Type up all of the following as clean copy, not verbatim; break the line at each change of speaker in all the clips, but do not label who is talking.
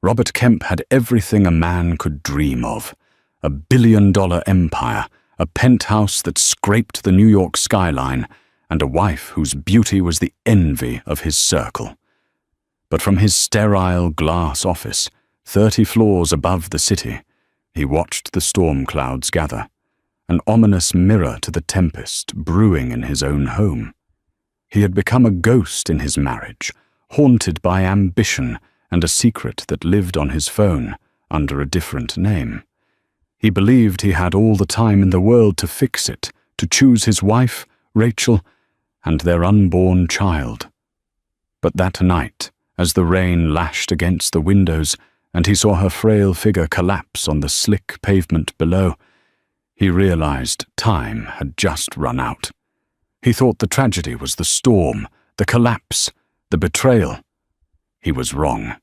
Robert Kemp had everything a man could dream of: a billion-dollar empire, a penthouse that scraped the New York skyline, and a wife whose beauty was the envy of his circle. But from his sterile glass office, 30 floors above the city, he watched the storm clouds gather, an ominous mirror to the tempest brewing in his own home. He had become a ghost in his marriage, haunted by ambition and a secret that lived on his phone under a different name. He believed he had all the time in the world to fix it, to choose his wife, Rachel, and their unborn child. But that night, as the rain lashed against the windows and he saw her frail figure collapse on the slick pavement below, he realized time had just run out. He thought the tragedy was the storm, the collapse, the betrayal. He was wrong.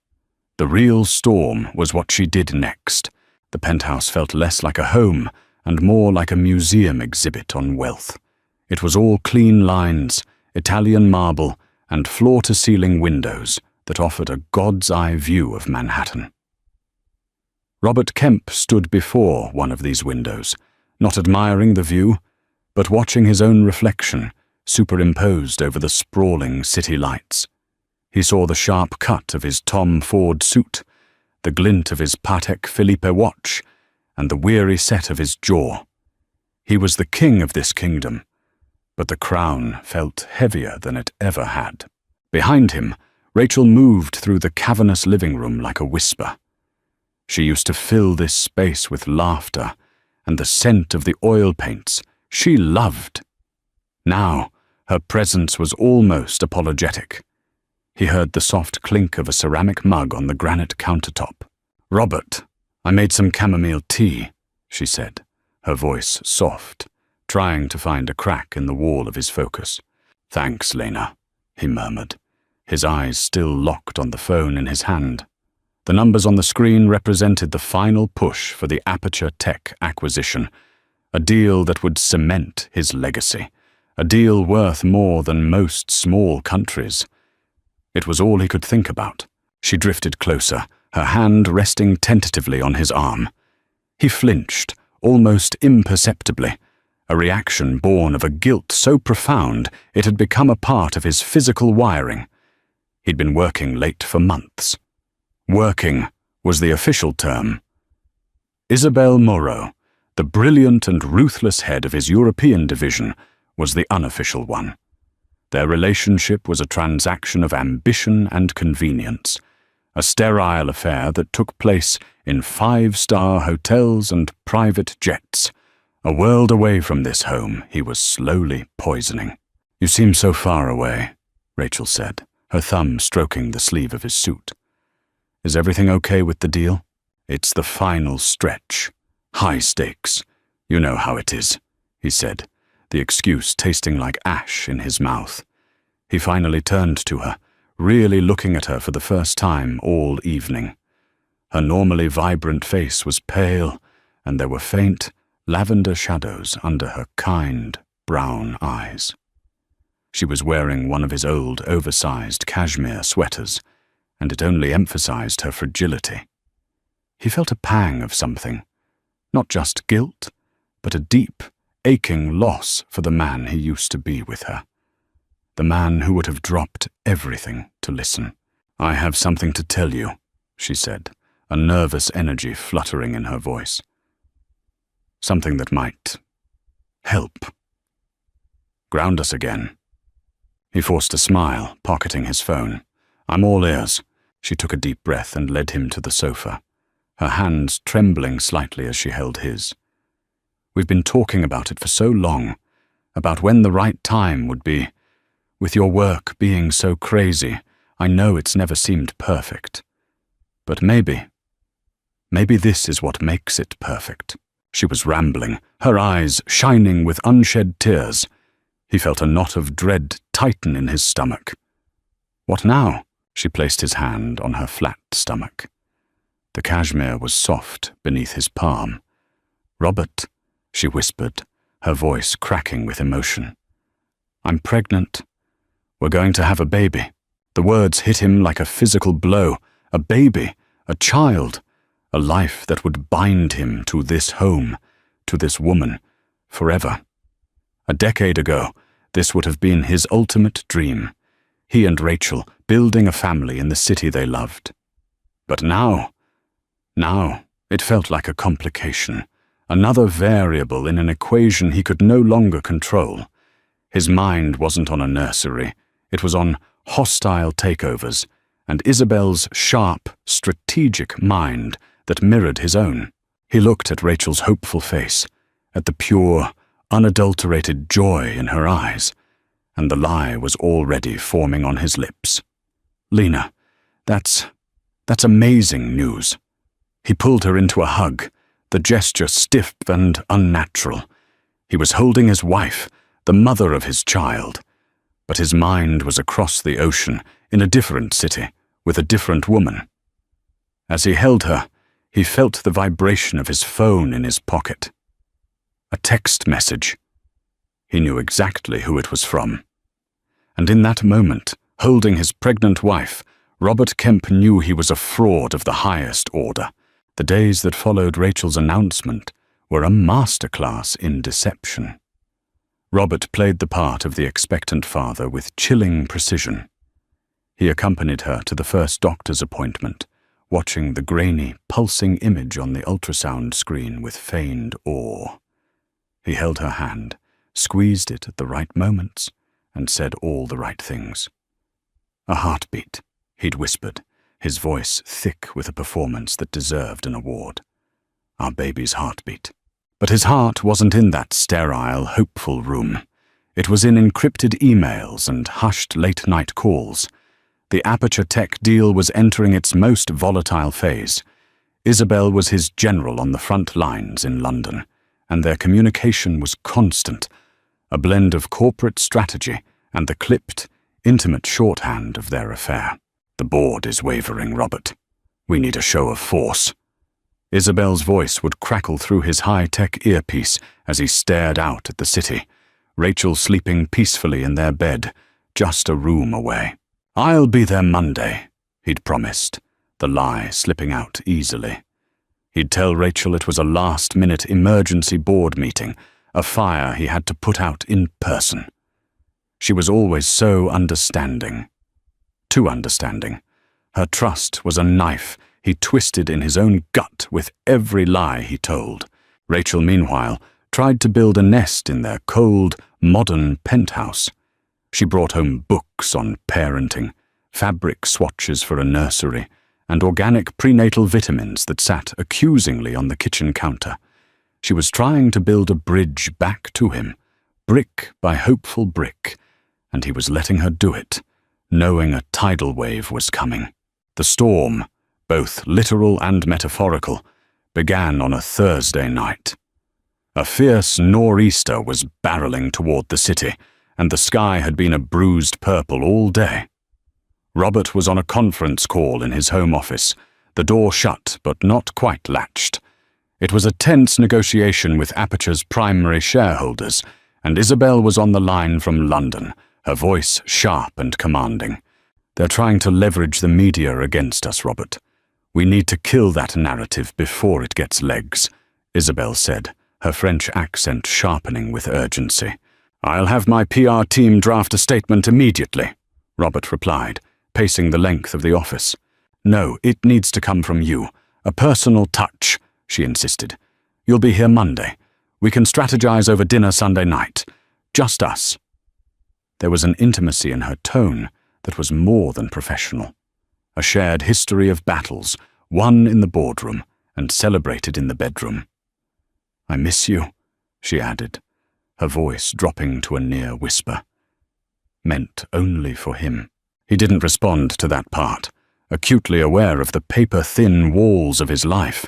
The real storm was what she did next. The penthouse felt less like a home and more like a museum exhibit on wealth. It was all clean lines, Italian marble, and floor-to-ceiling windows that offered a god's-eye view of Manhattan. Robert Kemp stood before one of these windows, not admiring the view, but watching his own reflection superimposed over the sprawling city lights. He saw the sharp cut of his Tom Ford suit, the glint of his Patek Philippe watch, and the weary set of his jaw. He was the king of this kingdom, but the crown felt heavier than it ever had. Behind him, Rachel moved through the cavernous living room like a whisper. She used to fill this space with laughter and the scent of the oil paints she loved. Now, her presence was almost apologetic. He heard the soft clink of a ceramic mug on the granite countertop. "Robert, I made some chamomile tea," she said, her voice soft, trying to find a crack in the wall of his focus. "Thanks, Lena," he murmured, his eyes still locked on the phone in his hand. The numbers on the screen represented the final push for the Aperture Tech acquisition, a deal that would cement his legacy, a deal worth more than most small countries. It was all he could think about. She drifted closer, her hand resting tentatively on his arm. He flinched, almost imperceptibly, a reaction born of a guilt so profound it had become a part of his physical wiring. He'd been working late for months. Working was the official term. Isabel Moreau, the brilliant and ruthless head of his European division, was the unofficial one. Their relationship was a transaction of ambition and convenience, a sterile affair that took place in 5-star hotels and private jets. A world away from this home he was slowly poisoning. "You seem so far away," Rachel said, her thumb stroking the sleeve of his suit. "Is everything okay with the deal?" "It's the final stretch. High stakes. You know how it is," he said, the excuse tasting like ash in his mouth. He finally turned to her, really looking at her for the first time all evening. Her normally vibrant face was pale, and there were faint, lavender shadows under her kind, brown eyes. She was wearing one of his old, oversized cashmere sweaters, and it only emphasized her fragility. He felt a pang of something, not just guilt, but a deep, aching loss for the man he used to be with her. The man who would have dropped everything to listen. "I have something to tell you," she said, a nervous energy fluttering in her voice. "Something that might help. Ground us again." He forced a smile, pocketing his phone. "I'm all ears." She took a deep breath and led him to the sofa, her hands trembling slightly as she held his. "We've been talking about it for so long, about when the right time would be. With your work being so crazy, I know it's never seemed perfect. But maybe this is what makes it perfect." She was rambling, her eyes shining with unshed tears. He felt a knot of dread tighten in his stomach. "What now?" She placed his hand on her flat stomach. The cashmere was soft beneath his palm. "Robert," she whispered, her voice cracking with emotion. "I'm pregnant. We're going to have a baby." The words hit him like a physical blow. A baby, a child, a life that would bind him to this home, to this woman, forever. A decade ago, this would have been his ultimate dream. He and Rachel building a family in the city they loved. But now it felt like a complication, another variable in an equation he could no longer control. His mind wasn't on a nursery, it was on hostile takeovers, and Isabel's sharp, strategic mind that mirrored his own. He looked at Rachel's hopeful face, at the pure, unadulterated joy in her eyes, and the lie was already forming on his lips. "Lena, that's amazing news." He pulled her into a hug, the gesture stiff and unnatural. He was holding his wife, the mother of his child, but his mind was across the ocean, in a different city, with a different woman. As he held her, he felt the vibration of his phone in his pocket. A text message. He knew exactly who it was from. And in that moment, holding his pregnant wife, Robert Kemp knew he was a fraud of the highest order. The days that followed Rachel's announcement were a masterclass in deception. Robert played the part of the expectant father with chilling precision. He accompanied her to the first doctor's appointment, watching the grainy, pulsing image on the ultrasound screen with feigned awe. He held her hand, squeezed it at the right moments, and said all the right things. "A heartbeat," he'd whispered, his voice thick with a performance that deserved an award. "Our baby's heartbeat." But his heart wasn't in that sterile, hopeful room. It was in encrypted emails and hushed late-night calls. The Aperture Tech deal was entering its most volatile phase. Isabel was his general on the front lines in London, and their communication was constant, a blend of corporate strategy and the clipped, intimate shorthand of their affair. "The board is wavering, Robert. We need a show of force." Isabel's voice would crackle through his high-tech earpiece as he stared out at the city, Rachel sleeping peacefully in their bed, just a room away. "I'll be there Monday," he'd promised, the lie slipping out easily. He'd tell Rachel it was a last-minute emergency board meeting, a fire he had to put out in person. She was always so understanding. Too understanding. Her trust was a knife he twisted in his own gut with every lie he told. Rachel, meanwhile, tried to build a nest in their cold, modern penthouse. She brought home books on parenting, fabric swatches for a nursery, and organic prenatal vitamins that sat accusingly on the kitchen counter. She was trying to build a bridge back to him, brick by hopeful brick, and he was letting her do it, knowing a tidal wave was coming. The storm, both literal and metaphorical, began on a Thursday night. A fierce nor'easter was barreling toward the city, and the sky had been a bruised purple all day. Robert was on a conference call in his home office, the door shut but not quite latched. It was a tense negotiation with Aperture's primary shareholders, and Isabel was on the line from London, her voice sharp and commanding. "They're trying to leverage the media against us, Robert. We need to kill that narrative before it gets legs," Isabel said, her French accent sharpening with urgency. "I'll have my PR team draft a statement immediately," Robert replied, pacing the length of the office. "No, it needs to come from you. A personal touch," she insisted. "You'll be here Monday. We can strategize over dinner Sunday night. Just us." There was an intimacy in her tone that was more than professional. A shared history of battles, won in the boardroom and celebrated in the bedroom. "I miss you," she added, her voice dropping to a near whisper. Meant only for him. He didn't respond to that part, acutely aware of the paper-thin walls of his life.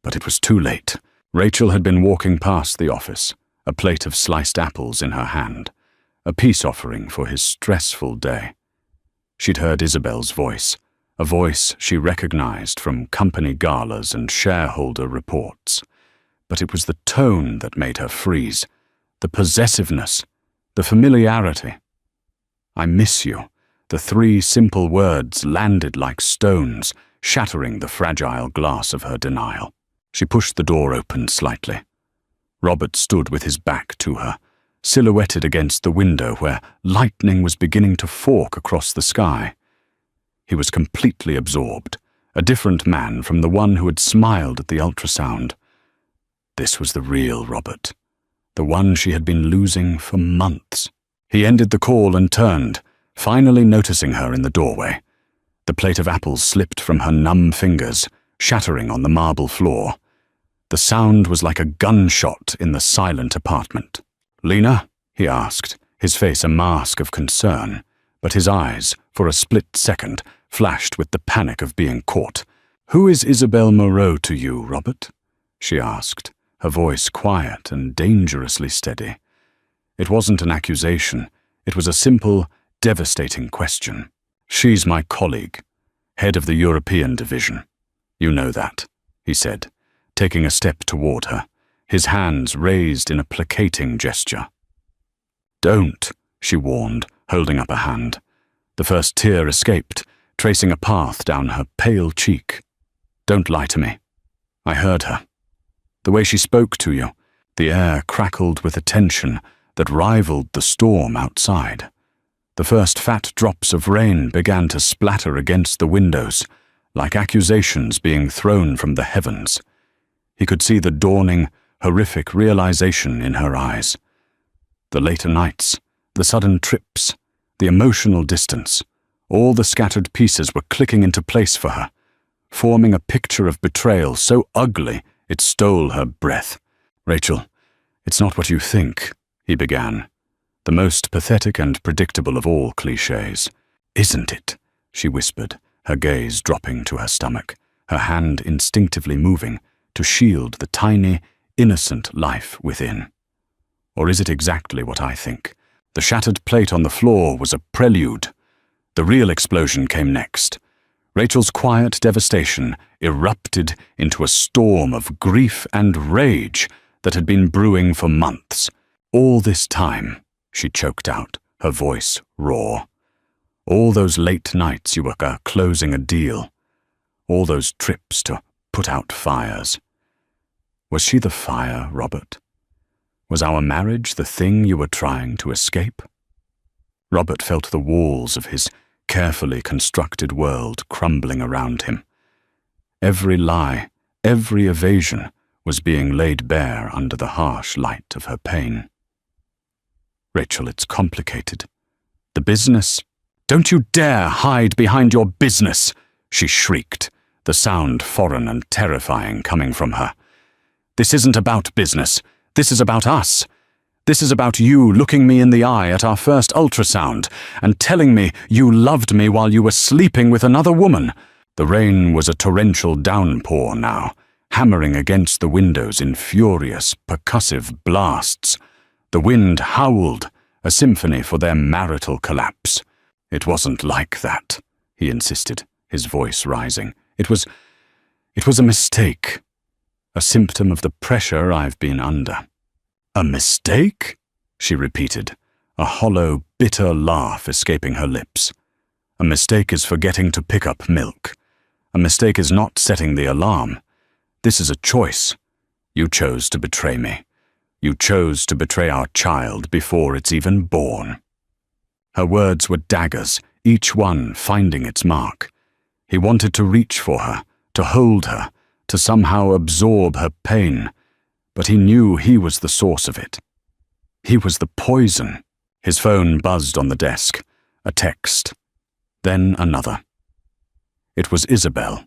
But it was too late. Rachel had been walking past the office, a plate of sliced apples in her hand, a peace offering for his stressful day. She'd heard Isabel's voice, a voice she recognized from company galas and shareholder reports. But it was the tone that made her freeze, the possessiveness, the familiarity. "I miss you." The three simple words landed like stones, shattering the fragile glass of her denial. She pushed the door open slightly. Robert stood with his back to her, silhouetted against the window where lightning was beginning to fork across the sky. He was completely absorbed, a different man from the one who had smiled at the ultrasound. This was the real Robert, the one she had been losing for months. He ended the call and turned, finally noticing her in the doorway. The plate of apples slipped from her numb fingers, shattering on the marble floor. The sound was like a gunshot in the silent apartment. "Lena?" he asked, his face a mask of concern, but his eyes, for a split second, flashed with the panic of being caught. "Who is Isabel Moreau to you, Robert?" she asked, her voice quiet and dangerously steady. It wasn't an accusation. It was a simple, devastating question. "She's my colleague, head of the European division. You know that," he said, taking a step toward her, his hands raised in a placating gesture. "Don't," she warned, holding up a hand. The first tear escaped, tracing a path down her pale cheek. "Don't lie to me." I heard her. The way she spoke to you, the air crackled with a tension that rivaled the storm outside. The first fat drops of rain began to splatter against the windows, like accusations being thrown from the heavens. He could see the dawning, horrific realization in her eyes. The later nights, the sudden trips, the emotional distance, all the scattered pieces were clicking into place for her, forming a picture of betrayal so ugly it stole her breath. "Rachel, it's not what you think," he began, the most pathetic and predictable of all clichés. "Isn't it?" she whispered, her gaze dropping to her stomach, her hand instinctively moving to shield the tiny, innocent life within. "Or is it exactly what I think? The shattered plate on the floor was a prelude. The real explosion came next. Rachel's quiet devastation erupted into a storm of grief and rage that had been brewing for months. All this time," she choked out, her voice raw. "All those late nights you were closing a deal. All those trips to put out fires. Was she the fire, Robert? Was our marriage the thing you were trying to escape?" Robert felt the walls of his carefully constructed world crumbling around him. Every lie, every evasion was being laid bare under the harsh light of her pain. "Rachel, it's complicated. The business—" "Don't you dare hide behind your business!" she shrieked, the sound foreign and terrifying coming from her. "This isn't about business. This is about us. This is about you looking me in the eye at our first ultrasound and telling me you loved me while you were sleeping with another woman." The rain was a torrential downpour now, hammering against the windows in furious, percussive blasts. The wind howled, a symphony for their marital collapse. "It wasn't like that," he insisted, his voice rising. It was a mistake. A symptom of the pressure I've been under." "A mistake?" she repeated, a hollow, bitter laugh escaping her lips. "A mistake is forgetting to pick up milk. A mistake is not setting the alarm. This is a choice. You chose to betray me. You chose to betray our child before it's even born." Her words were daggers, each one finding its mark. He wanted to reach for her, to hold her, to somehow absorb her pain, but he knew he was the source of it. He was the poison. His phone buzzed on the desk. A text. Then another. It was Isabel.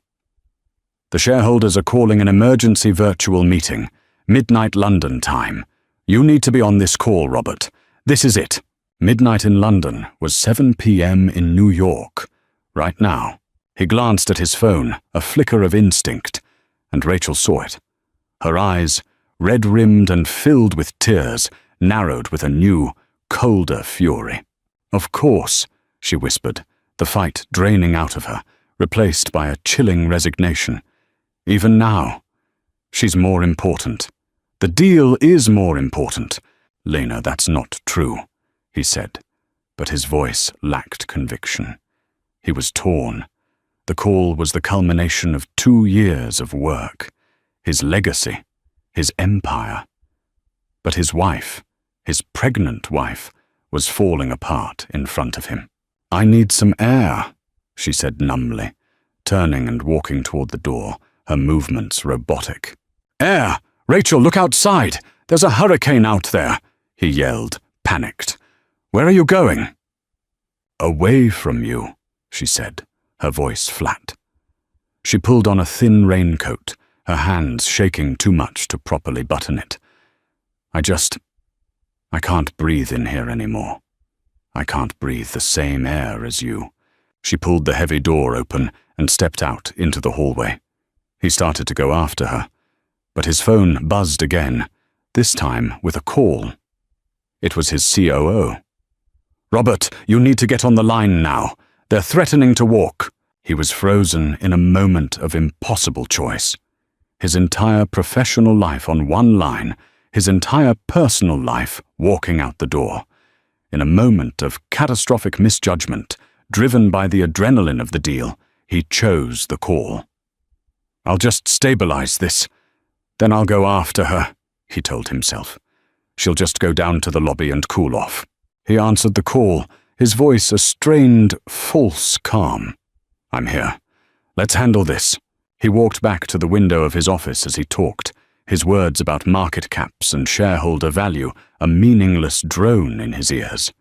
"The shareholders are calling an emergency virtual meeting, midnight London time. You need to be on this call, Robert. This is it." Midnight in London was 7 p.m. in New York. Right now. He glanced at his phone, a flicker of instinct, and Rachel saw it. Her eyes, red-rimmed and filled with tears, narrowed with a new, colder fury. "Of course," she whispered, the fight draining out of her, replaced by a chilling resignation. "Even now, she's more important. The deal is more important." "Lena, that's not true," he said, but his voice lacked conviction. He was torn. The call was the culmination of 2 years of work, his legacy, his empire. But his wife, his pregnant wife, was falling apart in front of him. "I need some air," she said numbly, turning and walking toward the door, her movements robotic. "Air! Rachel, look outside! There's a hurricane out there!" he yelled, panicked. "Where are you going?" "Away from you," she said, her voice flat. She pulled on a thin raincoat, her hands shaking too much to properly button it. I can't breathe in here anymore. I can't breathe the same air as you." She pulled the heavy door open and stepped out into the hallway. He started to go after her, but his phone buzzed again, this time with a call. It was his COO. "Robert, you need to get on the line now. They're threatening to walk." He was frozen in a moment of impossible choice. His entire professional life on one line, his entire personal life walking out the door. In a moment of catastrophic misjudgment, driven by the adrenaline of the deal, he chose the call. "I'll just stabilize this. Then I'll go after her," he told himself. "She'll just go down to the lobby and cool off." He answered the call, his voice a strained, false calm. "I'm here. Let's handle this." He walked back to the window of his office as he talked, his words about market caps and shareholder value a meaningless drone in his ears.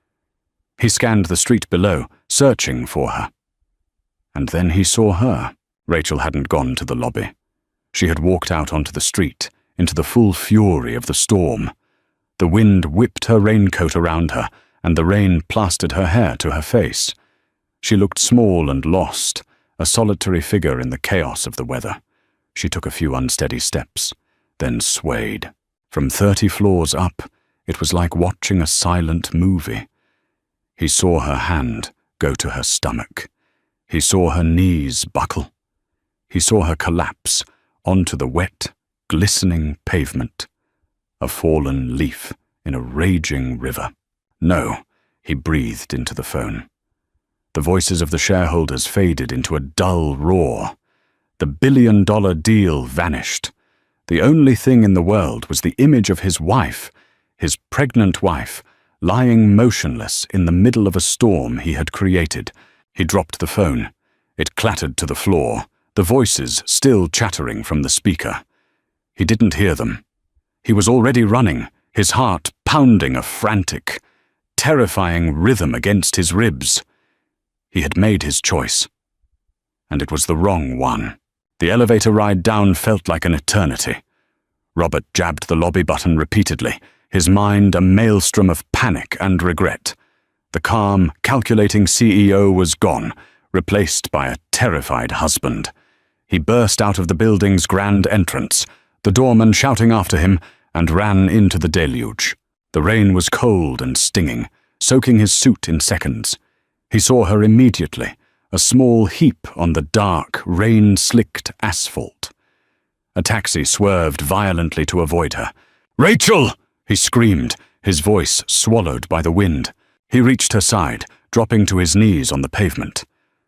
He scanned the street below, searching for her. And then he saw her. Rachel hadn't gone to the lobby. She had walked out onto the street, into the full fury of the storm. The wind whipped her raincoat around her, and the rain plastered her hair to her face. She looked small and lost, a solitary figure in the chaos of the weather. She took a few unsteady steps, then swayed. From 30 floors up, it was like watching a silent movie. He saw her hand go to her stomach. He saw her knees buckle. He saw her collapse onto the wet, glistening pavement. A fallen leaf in a raging river. "No," he breathed into the phone. The voices of the shareholders faded into a dull roar. The billion-dollar deal vanished. The only thing in the world was the image of his wife, his pregnant wife, lying motionless in the middle of a storm he had created. He dropped the phone. It clattered to the floor, the voices still chattering from the speaker. He didn't hear them. He was already running, his heart pounding a frantic, terrifying rhythm against his ribs. He had made his choice. And it was the wrong one. The elevator ride down felt like an eternity. Robert jabbed the lobby button repeatedly, his mind a maelstrom of panic and regret. The calm, calculating CEO was gone, replaced by a terrified husband. He burst out of the building's grand entrance, the doorman shouting after him, and ran into the deluge. The rain was cold and stinging, soaking his suit in seconds. He saw her immediately, a small heap on the dark, rain-slicked asphalt. A taxi swerved violently to avoid her. "Rachel!" he screamed, his voice swallowed by the wind. He reached her side, dropping to his knees on the pavement.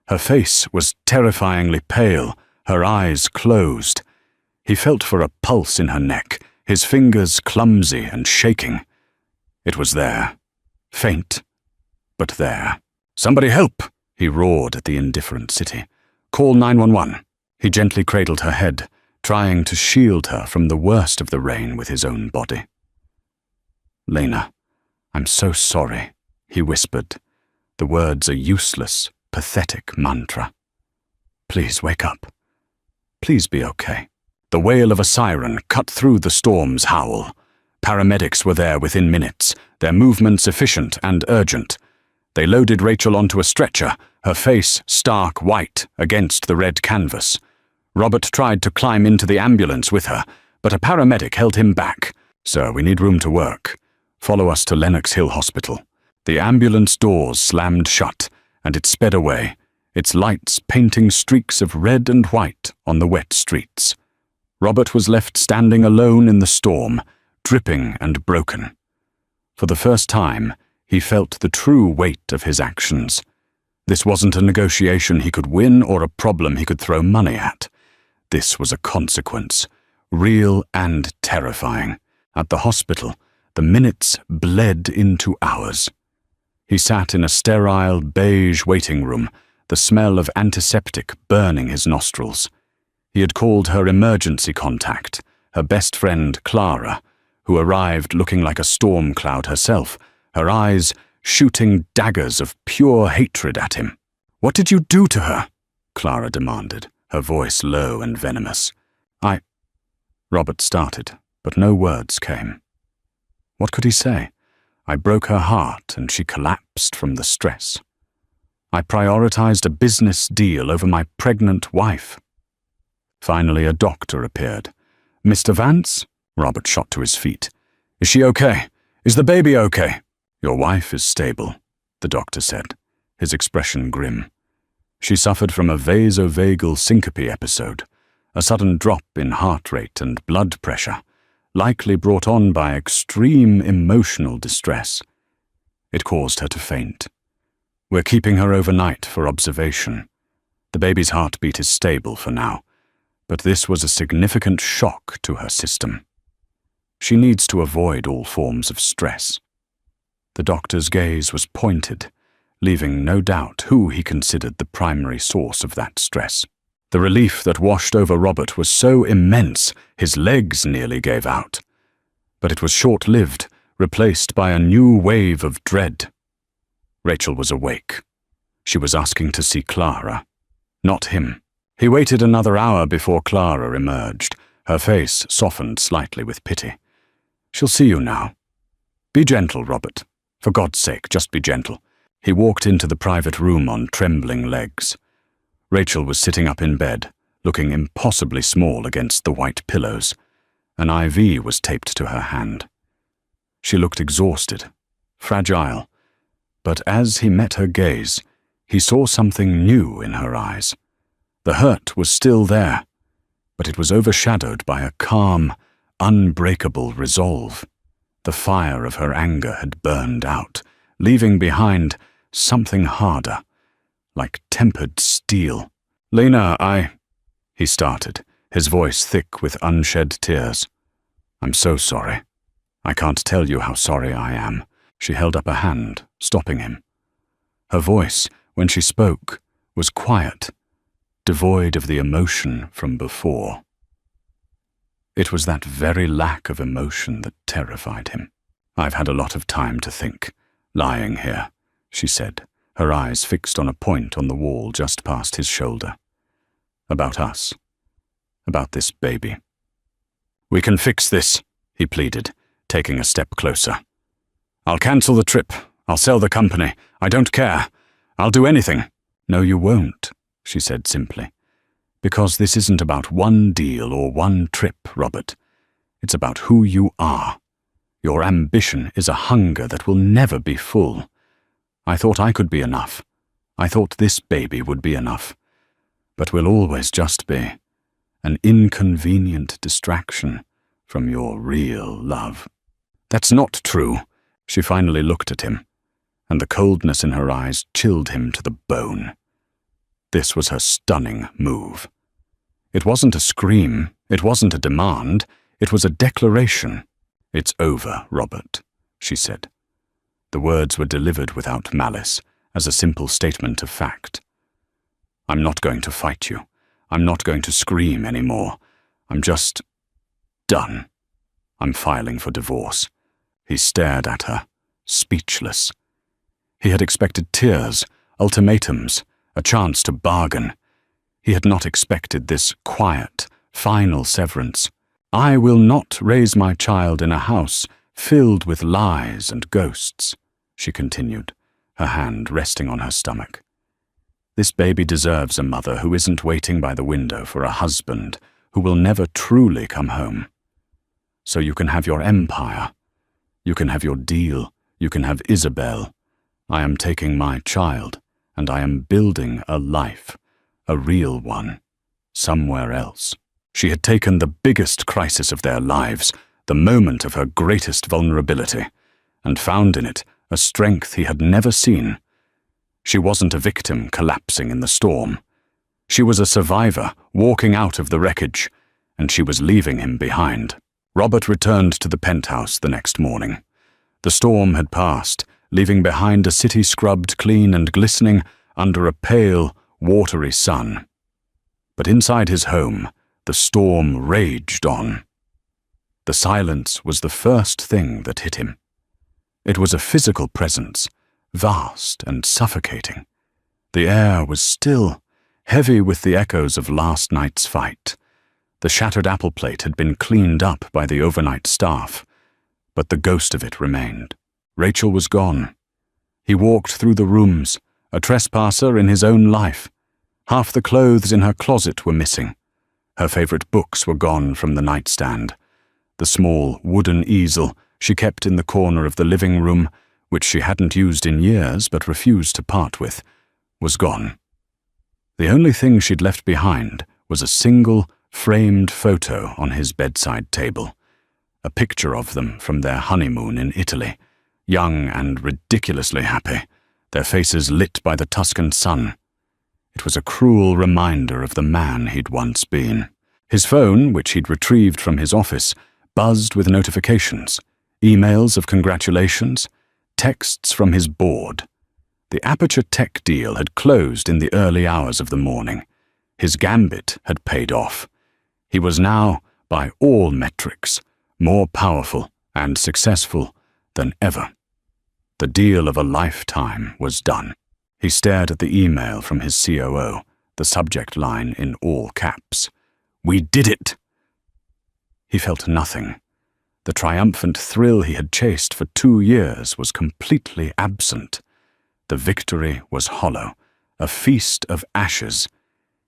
Her face was terrifyingly pale, her eyes closed. He felt for a pulse in her neck, his fingers clumsy and shaking. It was there, faint, but there. "Somebody help!" he roared at the indifferent city. "Call 911. He gently cradled her head, trying to shield her from the worst of the rain with his own body. "Lena, I'm so sorry," he whispered, the words a useless, pathetic mantra. "Please wake up. Please be okay." The wail of a siren cut through the storm's howl. Paramedics were there within minutes, their movements efficient and urgent. They loaded Rachel onto a stretcher, her face stark white against the red canvas. Robert tried to climb into the ambulance with her, but a paramedic held him back. "Sir, we need room to work. Follow us to Lenox Hill Hospital." The ambulance doors slammed shut, and it sped away, its lights painting streaks of red and white on the wet streets. Robert was left standing alone in the storm, dripping and broken. For the first time, he felt the true weight of his actions. This wasn't a negotiation he could win or a problem he could throw money at. This was a consequence, real and terrifying. At the hospital, the minutes bled into hours. He sat in a sterile, beige waiting room, the smell of antiseptic burning his nostrils. He had called her emergency contact, her best friend Clara, who arrived looking like a storm cloud herself, her eyes shooting daggers of pure hatred at him. "What did you do to her?" Clara demanded, her voice low and venomous. Robert started, but no words came. What could he say? I broke her heart and she collapsed from the stress. I prioritized a business deal over my pregnant wife. Finally, a doctor appeared. "Mr. Vance?" Robert shot to his feet. "Is she okay? Is the baby okay?" "Your wife is stable," the doctor said, his expression grim. "She suffered from a vasovagal syncope episode, a sudden drop in heart rate and blood pressure, likely brought on by extreme emotional distress. It caused her to faint. We're keeping her overnight for observation. The baby's heartbeat is stable for now, but this was a significant shock to her system. She needs to avoid all forms of stress." The doctor's gaze was pointed, leaving no doubt who he considered the primary source of that stress. The relief that washed over Robert was so immense his legs nearly gave out. But it was short-lived, replaced by a new wave of dread. Rachel was awake. She was asking to see Clara, not him. He waited another hour before Clara emerged, her face softened slightly with pity. "She'll see you now. Be gentle, Robert. For God's sake, just be gentle." He walked into the private room on trembling legs. Rachel was sitting up in bed, looking impossibly small against the white pillows. An IV was taped to her hand. She looked exhausted, fragile, but as he met her gaze, he saw something new in her eyes. The hurt was still there, but it was overshadowed by a calm, unbreakable resolve. The fire of her anger had burned out, leaving behind something harder, like tempered steel. "Lena, he started, his voice thick with unshed tears. "I'm so sorry. I can't tell you how sorry I am." She held up a hand, stopping him. Her voice, when she spoke, was quiet, devoid of the emotion from before. It was that very lack of emotion that terrified him. "I've had a lot of time to think, lying here," she said, her eyes fixed on a point on the wall just past his shoulder. "About us. About this baby." "We can fix this," he pleaded, taking a step closer. "I'll cancel the trip. I'll sell the company. I don't care. I'll do anything." "No, you won't," she said simply. "Because this isn't about one deal or one trip, Robert. It's about who you are. Your ambition is a hunger that will never be full. I thought I could be enough. I thought this baby would be enough. But we'll always just be an inconvenient distraction from your real love." "That's not true." She finally looked at him, and the coldness in her eyes chilled him to the bone. This was her stunning move. It wasn't a scream, it wasn't a demand, it was a declaration. "It's over, Robert," she said. The words were delivered without malice, as a simple statement of fact. "I'm not going to fight you. I'm not going to scream anymore. I'm just done. I'm filing for divorce." He stared at her, speechless. He had expected tears, ultimatums, a chance to bargain. He had not expected this quiet, final severance. "I will not raise my child in a house filled with lies and ghosts," she continued, her hand resting on her stomach. "This baby deserves a mother who isn't waiting by the window for a husband who will never truly come home. So you can have your empire. You can have your deal. You can have Isabel. I am taking my child, and I am building a life, a real one, somewhere else." She had taken the biggest crisis of their lives, the moment of her greatest vulnerability, and found in it a strength he had never seen. She wasn't a victim collapsing in the storm. She was a survivor walking out of the wreckage, and she was leaving him behind. Robert returned to the penthouse the next morning. The storm had passed, leaving behind a city scrubbed clean and glistening under a pale, watery sun. But inside his home, the storm raged on. The silence was the first thing that hit him. It was a physical presence, vast and suffocating. The air was still, heavy with the echoes of last night's fight. The shattered apple plate had been cleaned up by the overnight staff, but the ghost of it remained. Rachel was gone. He walked through the rooms, a trespasser in his own life. Half the clothes in her closet were missing. Her favorite books were gone from the nightstand. The small wooden easel she kept in the corner of the living room, which she hadn't used in years but refused to part with, was gone. The only thing she'd left behind was a single, framed photo on his bedside table. A picture of them from their honeymoon in Italy, young and ridiculously happy, their faces lit by the Tuscan sun. It was a cruel reminder of the man he'd once been. His phone, which he'd retrieved from his office, buzzed with notifications, emails of congratulations, texts from his board. The Aperture Tech deal had closed in the early hours of the morning. His gambit had paid off. He was now, by all metrics, more powerful and successful than ever. The deal of a lifetime was done. He stared at the email from his COO, the subject line in all caps. "We did it!" He felt nothing. The triumphant thrill he had chased for 2 years was completely absent. The victory was hollow, a feast of ashes.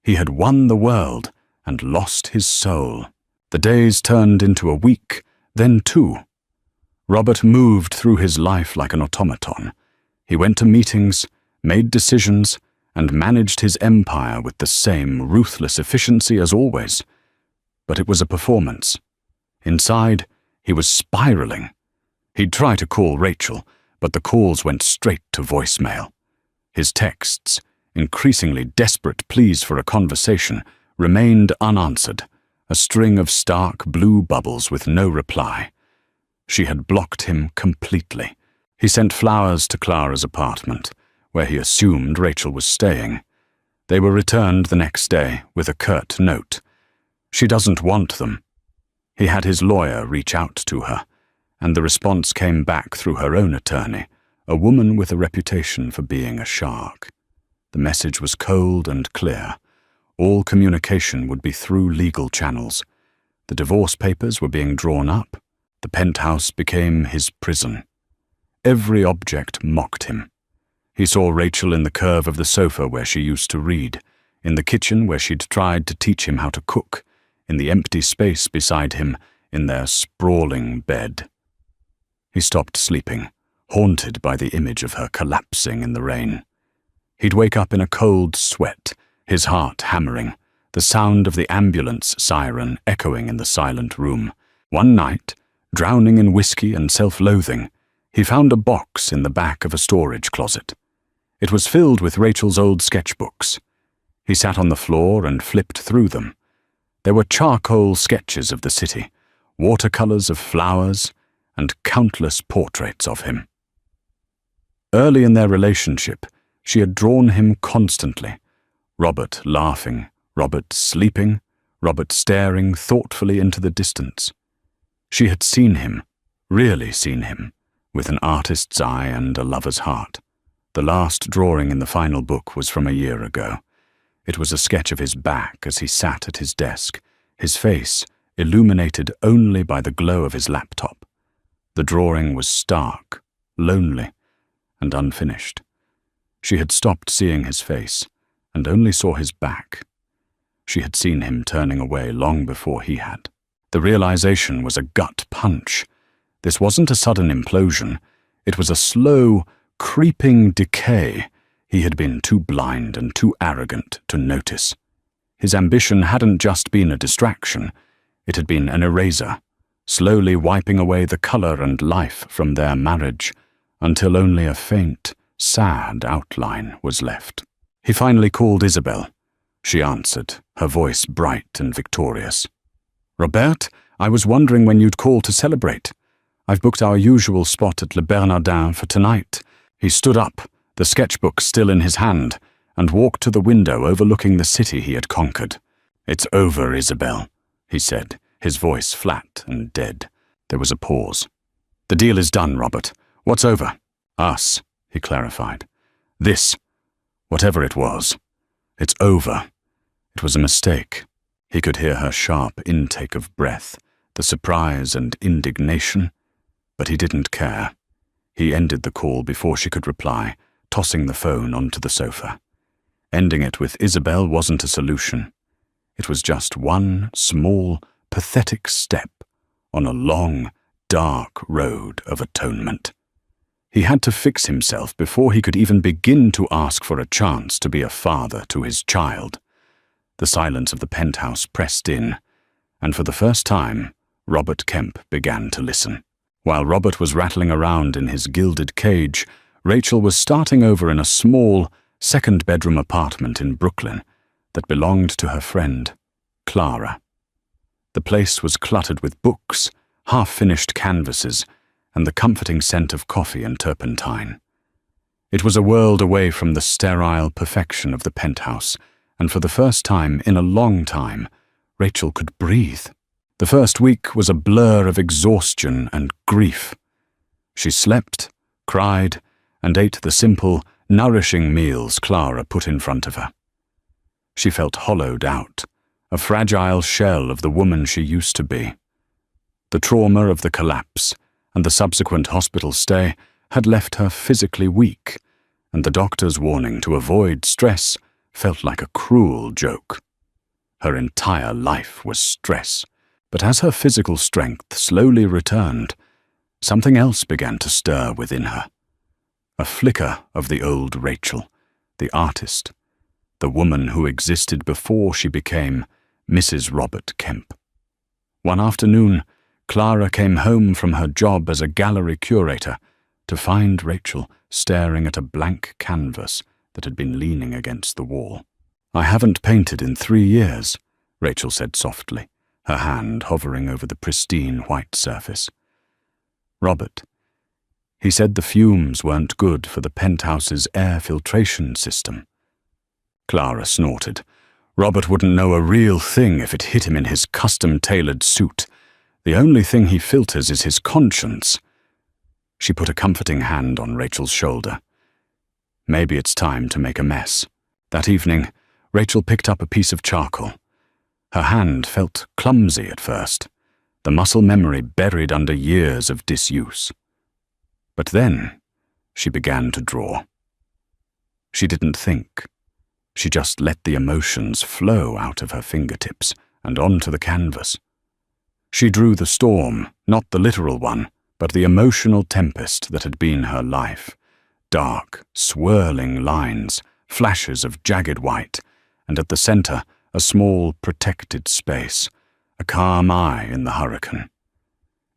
He had won the world and lost his soul. The days turned into a week, then 2. Robert moved through his life like an automaton. He went to meetings, made decisions, and managed his empire with the same ruthless efficiency as always. But it was a performance. Inside, he was spiraling. He'd try to call Rachel, but the calls went straight to voicemail. His texts, increasingly desperate pleas for a conversation, remained unanswered, a string of stark blue bubbles with no reply. She had blocked him completely. He sent flowers to Clara's apartment, where he assumed Rachel was staying. They were returned the next day with a curt note. "She doesn't want them." He had his lawyer reach out to her, and the response came back through her own attorney, a woman with a reputation for being a shark. The message was cold and clear. All communication would be through legal channels. The divorce papers were being drawn up. The penthouse became his prison. Every object mocked him. He saw Rachel in the curve of the sofa where she used to read, in the kitchen where she'd tried to teach him how to cook, in the empty space beside him in their sprawling bed. He stopped sleeping, haunted by the image of her collapsing in the rain. He'd wake up in a cold sweat, his heart hammering, the sound of the ambulance siren echoing in the silent room. One night, drowning in whiskey and self-loathing, he found a box in the back of a storage closet. It was filled with Rachel's old sketchbooks. He sat on the floor and flipped through them. There were charcoal sketches of the city, watercolors of flowers, and countless portraits of him. Early in their relationship, she had drawn him constantly. Robert laughing, Robert sleeping, Robert staring thoughtfully into the distance. She had seen him, really seen him, with an artist's eye and a lover's heart. The last drawing in the final book was from a year ago. It was a sketch of his back as he sat at his desk, his face illuminated only by the glow of his laptop. The drawing was stark, lonely, and unfinished. She had stopped seeing his face and only saw his back. She had seen him turning away long before he had. The realization was a gut punch. This wasn't a sudden implosion. It was a slow, creeping decay he had been too blind and too arrogant to notice. His ambition hadn't just been a distraction. It had been an eraser, slowly wiping away the color and life from their marriage, until only a faint, sad outline was left. He finally called Isabel. She answered, her voice bright and victorious. "Robert, I was wondering when you'd call to celebrate. I've booked our usual spot at Le Bernardin for tonight." He stood up, the sketchbook still in his hand, and walked to the window overlooking the city he had conquered. "It's over, Isabel," he said, his voice flat and dead. There was a pause. "The deal is done, Robert. What's over?" "Us," he clarified. "This, whatever it was. It's over. It was a mistake." He could hear her sharp intake of breath, the surprise and indignation, but he didn't care. He ended the call before she could reply, tossing the phone onto the sofa. Ending it with Isabel wasn't a solution. It was just one small, pathetic step on a long, dark road of atonement. He had to fix himself before he could even begin to ask for a chance to be a father to his child. The silence of the penthouse pressed in, and for the first time, Robert Kemp began to listen. While Robert was rattling around in his gilded cage, Rachel was starting over in a small, second-bedroom apartment in Brooklyn that belonged to her friend, Clara. The place was cluttered with books, half-finished canvases, and the comforting scent of coffee and turpentine. It was a world away from the sterile perfection of the penthouse, and for the first time in a long time, Rachel could breathe. The first week was a blur of exhaustion and grief. She slept, cried, and ate the simple, nourishing meals Clara put in front of her. She felt hollowed out, a fragile shell of the woman she used to be. The trauma of the collapse and the subsequent hospital stay had left her physically weak, and the doctor's warning to avoid stress felt like a cruel joke. Her entire life was stress, but as her physical strength slowly returned, something else began to stir within her. A flicker of the old Rachel, the artist, the woman who existed before she became Mrs. Robert Kemp. One afternoon, Clara came home from her job as a gallery curator to find Rachel staring at a blank canvas that had been leaning against the wall. "I haven't painted in 3 years," Rachel said softly, her hand hovering over the pristine white surface. "Robert, he said the fumes weren't good for the penthouse's air filtration system." Clara snorted. "Robert wouldn't know a real thing if it hit him in his custom-tailored suit. The only thing he filters is his conscience." She put a comforting hand on Rachel's shoulder. "Maybe it's time to make a mess." That evening, Rachel picked up a piece of charcoal. Her hand felt clumsy at first, the muscle memory buried under years of disuse. But then, she began to draw. She didn't think. She just let the emotions flow out of her fingertips and onto the canvas. She drew the storm, not the literal one, but the emotional tempest that had been her life. Dark, swirling lines, flashes of jagged white, and at the center, a small, protected space, a calm eye in the hurricane.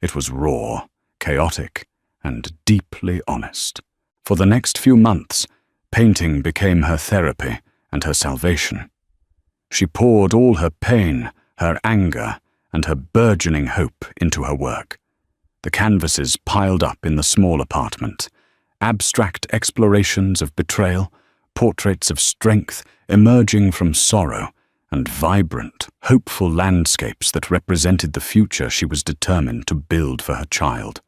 It was raw, chaotic, and deeply honest. For the next few months, painting became her therapy and her salvation. She poured all her pain, her anger, and her burgeoning hope into her work. The canvases piled up in the small apartment, abstract explorations of betrayal, portraits of strength emerging from sorrow, and vibrant, hopeful landscapes that represented the future she was determined to build for her child.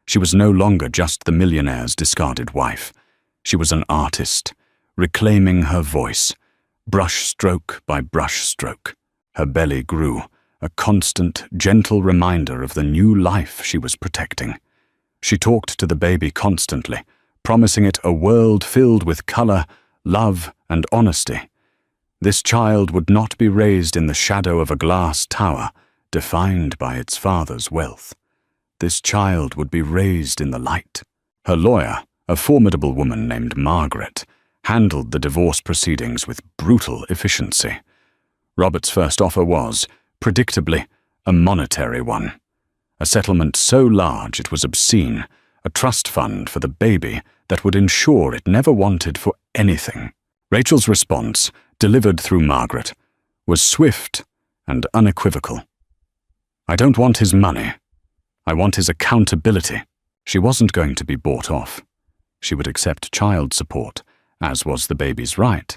She was no longer just the millionaire's discarded wife. She was an artist, reclaiming her voice, brushstroke by brushstroke. Her belly grew, a constant, gentle reminder of the new life she was protecting. She talked to the baby constantly, promising it a world filled with color, love, and honesty. This child would not be raised in the shadow of a glass tower, defined by its father's wealth. This child would be raised in the light. Her lawyer, a formidable woman named Margaret, handled the divorce proceedings with brutal efficiency. Robert's first offer was, predictably, a monetary one. A settlement so large it was obscene, a trust fund for the baby that would ensure it never wanted for anything. Rachel's response, delivered through Margaret, was swift and unequivocal. "I don't want his money. I want his accountability." She wasn't going to be bought off. She would accept child support, as was the baby's right,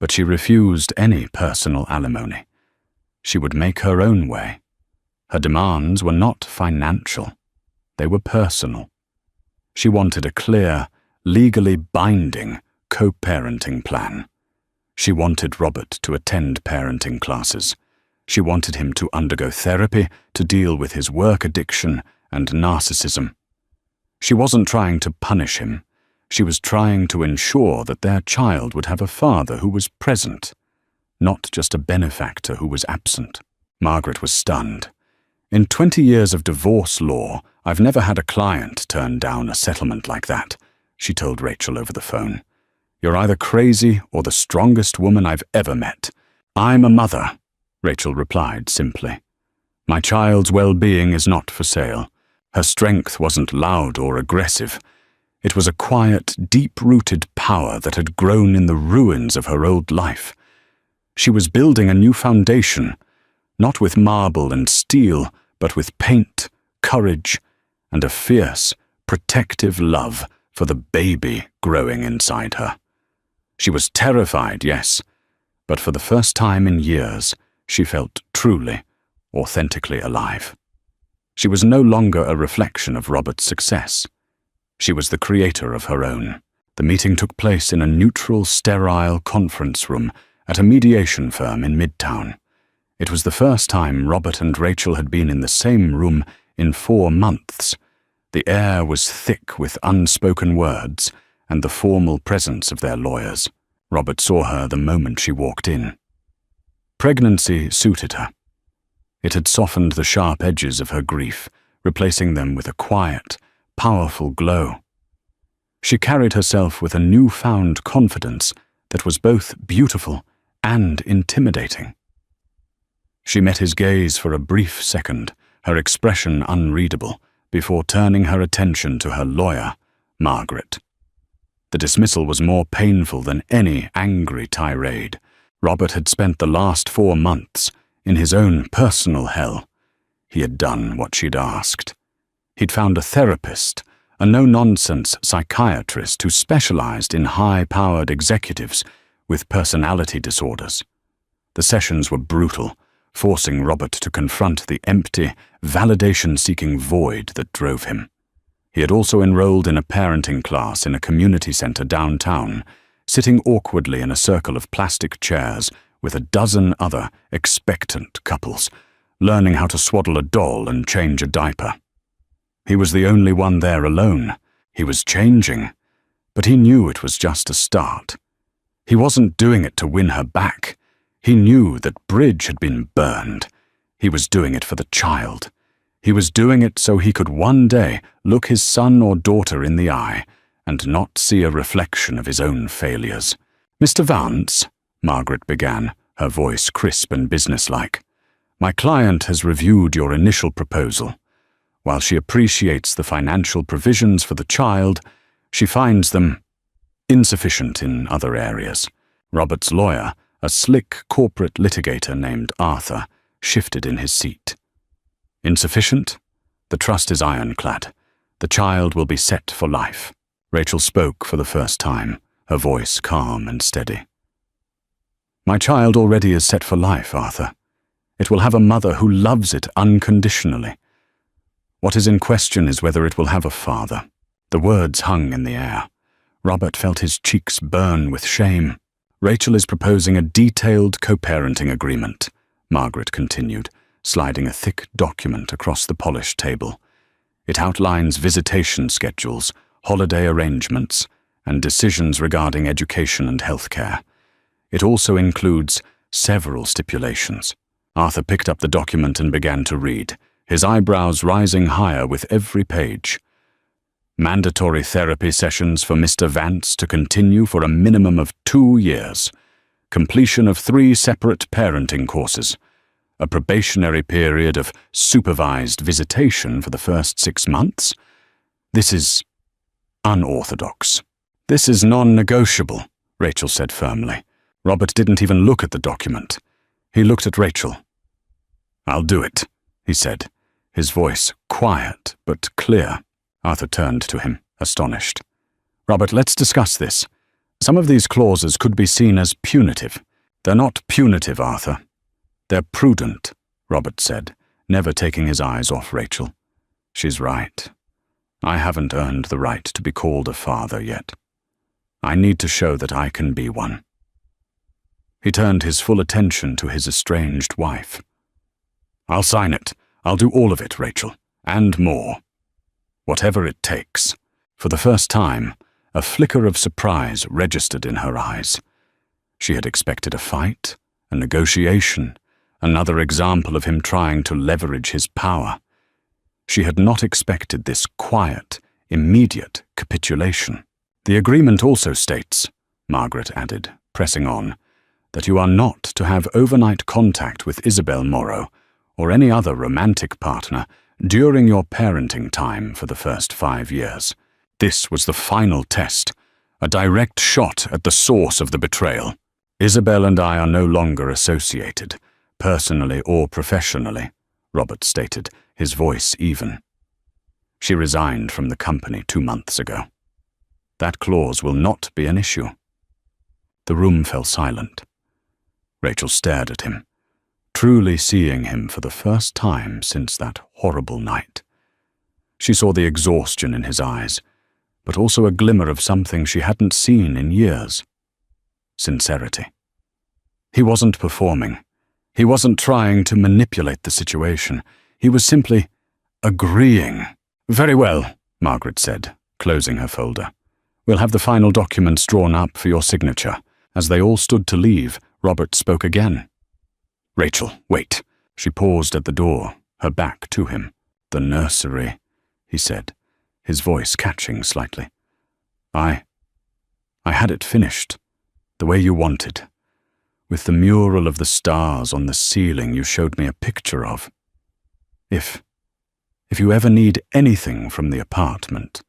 but she refused any personal alimony. She would make her own way. Her demands were not financial. They were personal. She wanted a clear, legally binding co-parenting plan. She wanted Robert to attend parenting classes. She wanted him to undergo therapy to deal with his work addiction and narcissism. She wasn't trying to punish him. She was trying to ensure that their child would have a father who was present, not just a benefactor who was absent. Margaret was stunned. "In 20 years of divorce law, I've never had a client turn down a settlement like that," she told Rachel over the phone. "You're either crazy or the strongest woman I've ever met." "I'm a mother," Rachel replied simply. "My child's well-being is not for sale." Her strength wasn't loud or aggressive. It was a quiet, deep-rooted power that had grown in the ruins of her old life. She was building a new foundation, not with marble and steel, but with paint, courage, and a fierce, protective love for the baby growing inside her. She was terrified, yes, but for the first time in years, she felt truly, authentically alive. She was no longer a reflection of Robert's success. She was the creator of her own. The meeting took place in a neutral, sterile conference room at a mediation firm in Midtown. It was the first time Robert and Rachel had been in the same room in 4 months. The air was thick with unspoken words and the formal presence of their lawyers. Robert saw her the moment she walked in. Pregnancy suited her. It had softened the sharp edges of her grief, replacing them with a quiet, powerful glow. She carried herself with a newfound confidence that was both beautiful and intimidating. She met his gaze for a brief second, her expression unreadable, before turning her attention to her lawyer, Margaret. The dismissal was more painful than any angry tirade. Robert had spent the last 4 months in his own personal hell. He had done what she'd asked. He'd found a therapist, a no-nonsense psychiatrist who specialized in high-powered executives with personality disorders. The sessions were brutal, forcing Robert to confront the empty, validation-seeking void that drove him. He had also enrolled in a parenting class in a community center downtown, sitting awkwardly in a circle of plastic chairs with a dozen other expectant couples, learning how to swaddle a doll and change a diaper. He was the only one there alone. He was changing, but he knew it was just a start. He wasn't doing it to win her back. He knew that bridge had been burned. He was doing it for the child. He was doing it so he could one day look his son or daughter in the eye and not see a reflection of his own failures. "Mr. Vance," Margaret began, her voice crisp and businesslike, "my client has reviewed your initial proposal. While she appreciates the financial provisions for the child, she finds them insufficient in other areas." Robert's lawyer, a slick corporate litigator named Arthur, shifted in his seat. "Insufficient? The trust is ironclad. The child will be set for life." Rachel spoke for the first time, her voice calm and steady. "My child already is set for life, Arthur. It will have a mother who loves it unconditionally. What is in question is whether it will have a father." The words hung in the air. Robert felt his cheeks burn with shame. "Rachel is proposing a detailed co-parenting agreement," Margaret continued, sliding a thick document across the polished table. "It outlines visitation schedules, holiday arrangements, and decisions regarding education and healthcare. It also includes several stipulations." Arthur picked up the document and began to read, his eyebrows rising higher with every page. "Mandatory therapy sessions for Mr. Vance to continue for a minimum of 2 years. Completion of 3 separate parenting courses. A probationary period of supervised visitation for the first 6 months. This is unorthodox. This is non-negotiable, Rachel said firmly. Robert didn't even look at the document. He looked at Rachel. I'll do it, he said, his voice quiet but clear. Arthur turned to him, astonished. Robert, let's discuss this. Some of these clauses could be seen as punitive. They're not punitive, Arthur. They're prudent, Robert said, never taking his eyes off Rachel. She's right. I haven't earned the right to be called a father yet. I need to show that I can be one. He turned his full attention to his estranged wife. I'll sign it. I'll do all of it, Rachel, and more. Whatever it takes. For the first time, a flicker of surprise registered in her eyes. She had expected a fight, a negotiation, another example of him trying to leverage his power. She had not expected this quiet, immediate capitulation. The agreement also states, Margaret added, pressing on, that you are not to have overnight contact with Isabel Morrow or any other romantic partner during your parenting time for the first 5 years. This was the final test, a direct shot at the source of the betrayal. Isabel and I are no longer associated, personally or professionally, Robert stated, his voice even. She resigned from the company 2 months ago. That clause will not be an issue. The room fell silent. Rachel stared at him, truly seeing him for the first time since that horrible night. She saw the exhaustion in his eyes, but also a glimmer of something she hadn't seen in years. Sincerity. He wasn't performing. He wasn't trying to manipulate the situation. He was simply agreeing. Very well, Margaret said, closing her folder. We'll have the final documents drawn up for your signature. As they all stood to leave, Robert spoke again. Rachel, wait. She paused at the door, her back to him. The nursery, he said, his voice catching slightly. I had it finished, the way you wanted, with the mural of the stars on the ceiling you showed me a picture of. If you ever need anything from the apartment,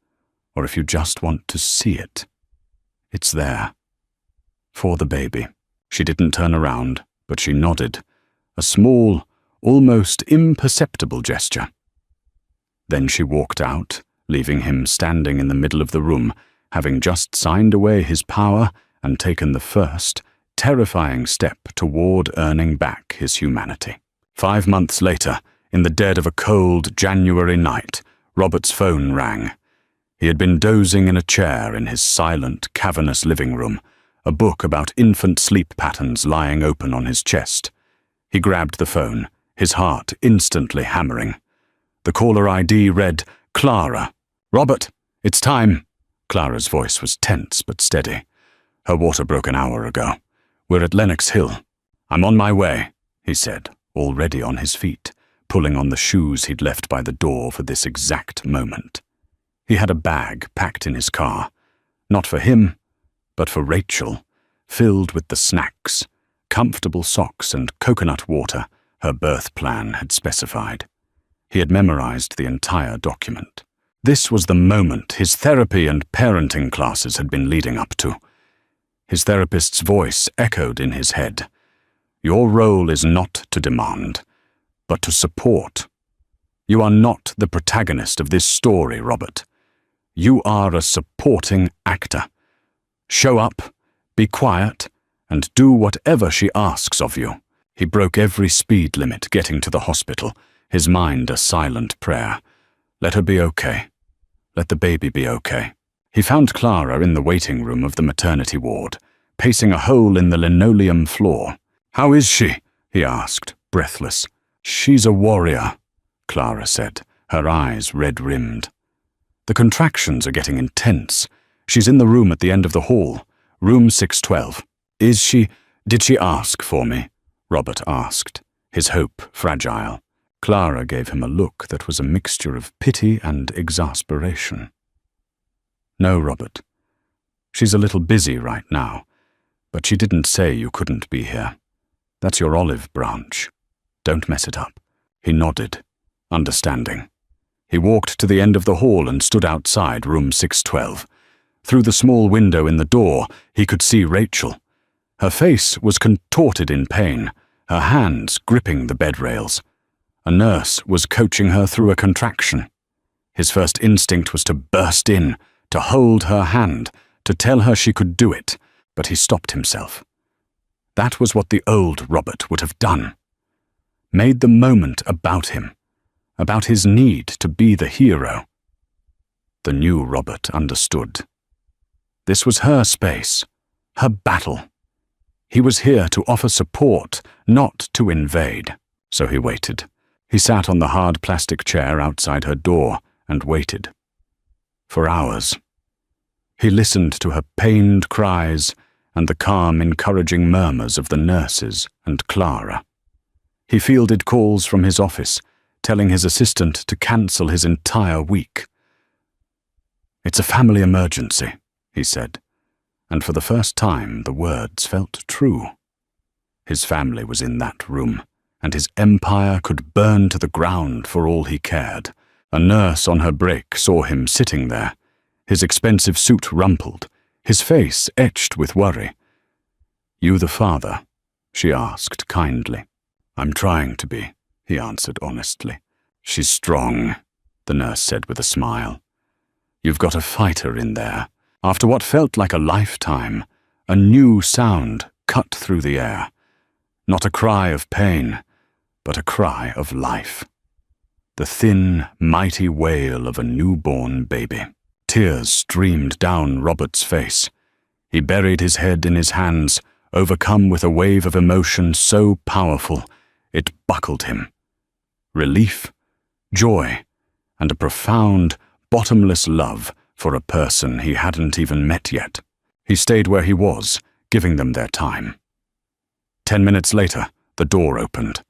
or if you just want to see it, it's there. For the baby. She didn't turn around, but she nodded, a small, almost imperceptible gesture. Then she walked out, leaving him standing in the middle of the room, having just signed away his power and taken the first, terrifying step toward earning back his humanity. 5 months later, in the dead of a cold January night, Robert's phone rang. He had been dozing in a chair in his silent, cavernous living room, a book about infant sleep patterns lying open on his chest. He grabbed the phone, his heart instantly hammering. The caller ID read, Clara. Robert, it's time. Clara's voice was tense but steady. Her water broke an hour ago. We're at Lenox Hill. I'm on my way, he said, already on his feet, pulling on the shoes he'd left by the door for this exact moment. He had a bag packed in his car, not for him, but for Rachel, filled with the snacks, comfortable socks and coconut water her birth plan had specified. He had memorized the entire document. This was the moment his therapy and parenting classes had been leading up to. His therapist's voice echoed in his head. Your role is not to demand, but to support. You are not the protagonist of this story, Robert. You are a supporting actor. Show up, be quiet, and do whatever she asks of you. He broke every speed limit getting to the hospital, his mind a silent prayer. Let her be okay. Let the baby be okay. He found Clara in the waiting room of the maternity ward, pacing a hole in the linoleum floor. How is she? He asked, breathless. She's a warrior, Clara said, her eyes red-rimmed. The contractions are getting intense. She's in the room at the end of the hall, room 612. Did she ask for me? Robert asked, his hope fragile. Clara gave him a look that was a mixture of pity and exasperation. No, Robert. She's a little busy right now, but she didn't say you couldn't be here. That's your olive branch. Don't mess it up. He nodded, understanding. He walked to the end of the hall and stood outside room 612. Through the small window in the door, he could see Rachel. Her face was contorted in pain, her hands gripping the bed rails. A nurse was coaching her through a contraction. His first instinct was to burst in, to hold her hand, to tell her she could do it, but he stopped himself. That was what the old Robert would have done. Made the moment about him, about his need to be the hero. The new Robert understood. This was her space, her battle. He was here to offer support, not to invade. So he waited. He sat on the hard plastic chair outside her door and waited. For hours. He listened to her pained cries and the calm, encouraging murmurs of the nurses and Clara. He fielded calls from his office, telling his assistant to cancel his entire week. "It's a family emergency," he said, and for the first time the words felt true. His family was in that room, and his empire could burn to the ground for all he cared. A nurse on her break saw him sitting there, his expensive suit rumpled, his face etched with worry. "You the father?" she asked kindly. "I'm trying to be," he answered honestly. "She's strong," the nurse said with a smile. "You've got a fighter in there." After what felt like a lifetime, a new sound cut through the air. Not a cry of pain, but a cry of life. The thin, mighty wail of a newborn baby. Tears streamed down Robert's face. He buried his head in his hands, overcome with a wave of emotion so powerful it buckled him. Relief, joy, and a profound, bottomless love for a person he hadn't even met yet. He stayed where he was, giving them their time. 10 minutes later, the door opened.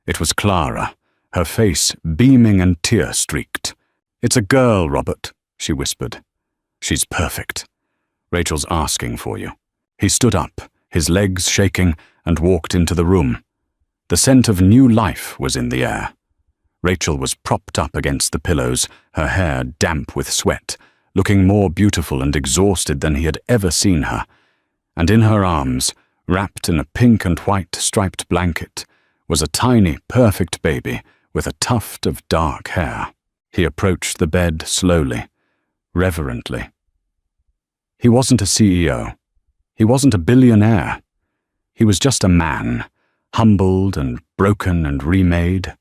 It was Clara, her face beaming and tear-streaked. "It's a girl, Robert," she whispered. "She's perfect. Rachel's asking for you." He stood up, his legs shaking, and walked into the room. The scent of new life was in the air. Rachel was propped up against the pillows, her hair damp with sweat, looking more beautiful and exhausted than he had ever seen her. And in her arms, wrapped in a pink and white striped blanket, was a tiny, perfect baby with a tuft of dark hair. He approached the bed slowly, reverently. He wasn't a CEO. He wasn't a billionaire. He was just a man, humbled and broken and remade,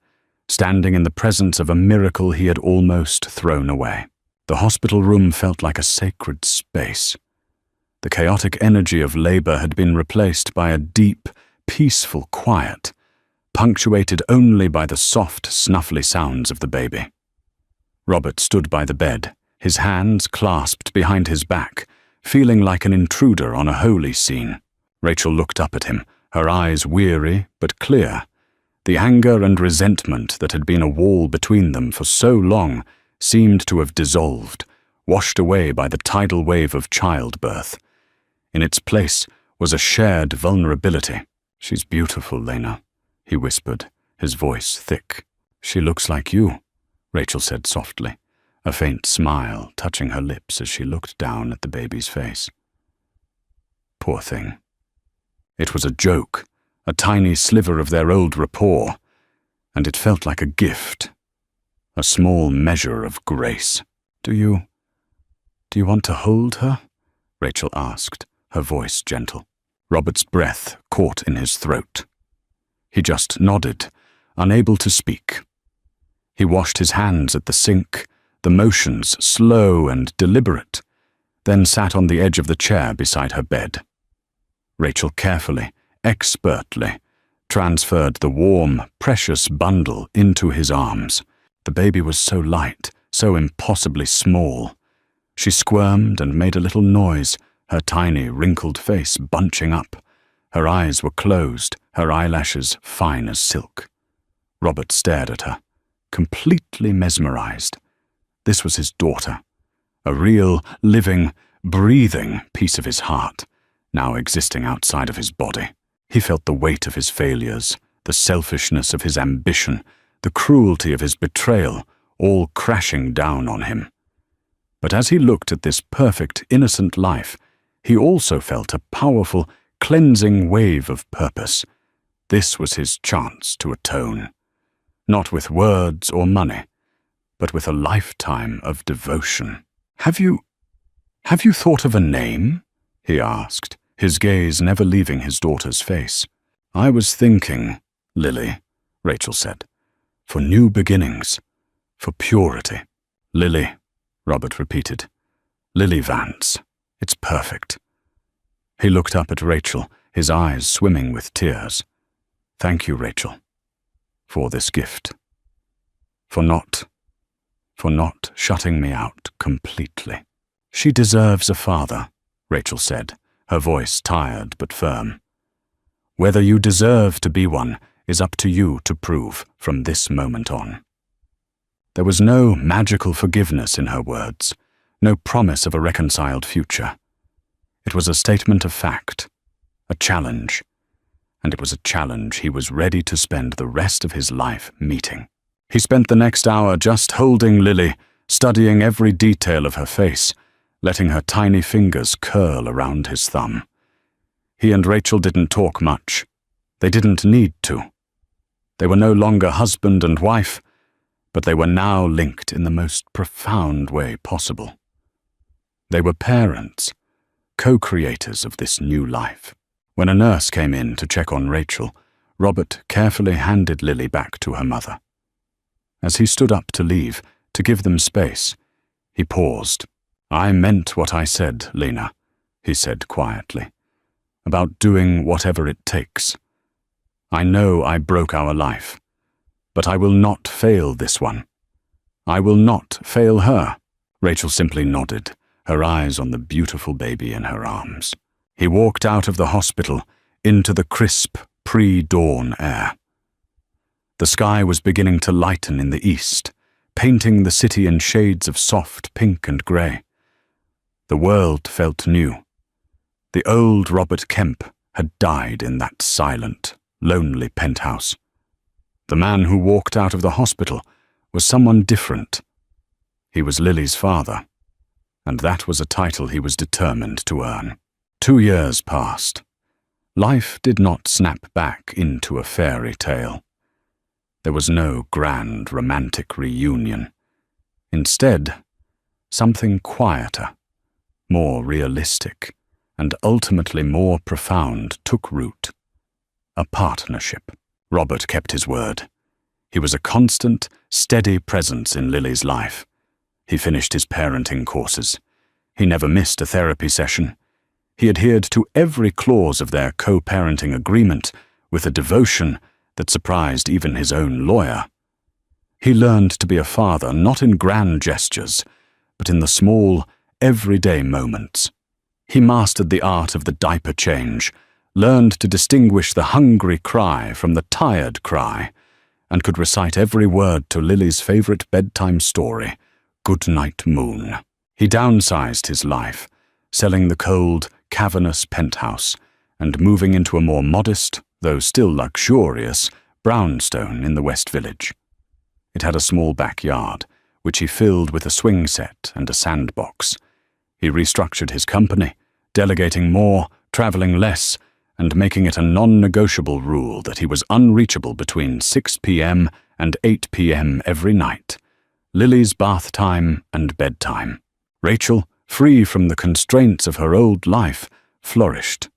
standing in the presence of a miracle he had almost thrown away. The hospital room felt like a sacred space. The chaotic energy of labor had been replaced by a deep, peaceful quiet, punctuated only by the soft, snuffly sounds of the baby. Robert stood by the bed, his hands clasped behind his back, feeling like an intruder on a holy scene. Rachel looked up at him, her eyes weary but clear. The anger and resentment that had been a wall between them for so long seemed to have dissolved, washed away by the tidal wave of childbirth. In its place was a shared vulnerability. "She's beautiful, Lena," he whispered, his voice thick. "She looks like you," Rachel said softly, a faint smile touching her lips as she looked down at the baby's face. Poor thing. It was a joke, a tiny sliver of their old rapport, and it felt like a gift, a small measure of grace. Do you want to hold her?" Rachel asked, her voice gentle. Robert's breath caught in his throat. He just nodded, unable to speak. He washed his hands at the sink, the motions slow and deliberate, then sat on the edge of the chair beside her bed. Rachel carefully, expertly, transferred the warm, precious bundle into his arms. The baby was so light, so impossibly small. She squirmed and made a little noise, her tiny, wrinkled face bunching up. Her eyes were closed, her eyelashes fine as silk. Robert stared at her, completely mesmerized. This was his daughter, a real, living, breathing piece of his heart, now existing outside of his body. He felt the weight of his failures, the selfishness of his ambition, the cruelty of his betrayal, all crashing down on him. But as he looked at this perfect, innocent life, he also felt a powerful, cleansing wave of purpose. This was his chance to atone, not with words or money, but with a lifetime of devotion. Have you thought of a name?" he asked, his gaze never leaving his daughter's face. "I was thinking, Lily," Rachel said, "for new beginnings, for purity." "Lily," Robert repeated. "Lily Vance. It's perfect." He looked up at Rachel, his eyes swimming with tears. "Thank you, Rachel, for this gift. For not shutting me out completely." "She deserves a father," Rachel said, her voice tired but firm. "Whether you deserve to be one is up to you to prove from this moment on." There was no magical forgiveness in her words, no promise of a reconciled future. It was a statement of fact, a challenge, and it was a challenge he was ready to spend the rest of his life meeting. He spent the next hour just holding Lily, studying every detail of her face, letting her tiny fingers curl around his thumb. He and Rachel didn't talk much. They didn't need to. They were no longer husband and wife, but they were now linked in the most profound way possible. They were parents, co-creators of this new life. When a nurse came in to check on Rachel, Robert carefully handed Lily back to her mother. As he stood up to leave, to give them space, he paused. "I meant what I said, Lena," he said quietly, "about doing whatever it takes. I know I broke our life, but I will not fail this one. I will not fail her." Rachel simply nodded, her eyes on the beautiful baby in her arms. He walked out of the hospital into the crisp, pre-dawn air. The sky was beginning to lighten in the east, painting the city in shades of soft pink and grey. The world felt new. The old Robert Kemp had died in that silent, lonely penthouse. The man who walked out of the hospital was someone different. He was Lily's father, and that was a title he was determined to earn. 2 years passed. Life did not snap back into a fairy tale. There was no grand romantic reunion. Instead, something quieter, more realistic, and ultimately more profound took root. A partnership. Robert kept his word. He was a constant, steady presence in Lily's life. He finished his parenting courses. He never missed a therapy session. He adhered to every clause of their co-parenting agreement with a devotion that surprised even his own lawyer. He learned to be a father not in grand gestures, but in the small, everyday moments. He mastered the art of the diaper change, learned to distinguish the hungry cry from the tired cry, and could recite every word to Lily's favorite bedtime story, Good Night Moon. He downsized his life, selling the cold, cavernous penthouse and moving into a more modest, though still luxurious, brownstone in the West Village. It had a small backyard, which he filled with a swing set and a sandbox. He restructured his company, delegating more, traveling less, and making it a non-negotiable rule that he was unreachable between 6 p.m. and 8 p.m. every night, Lily's bath time and bedtime. Rachel, free from the constraints of her old life, flourished.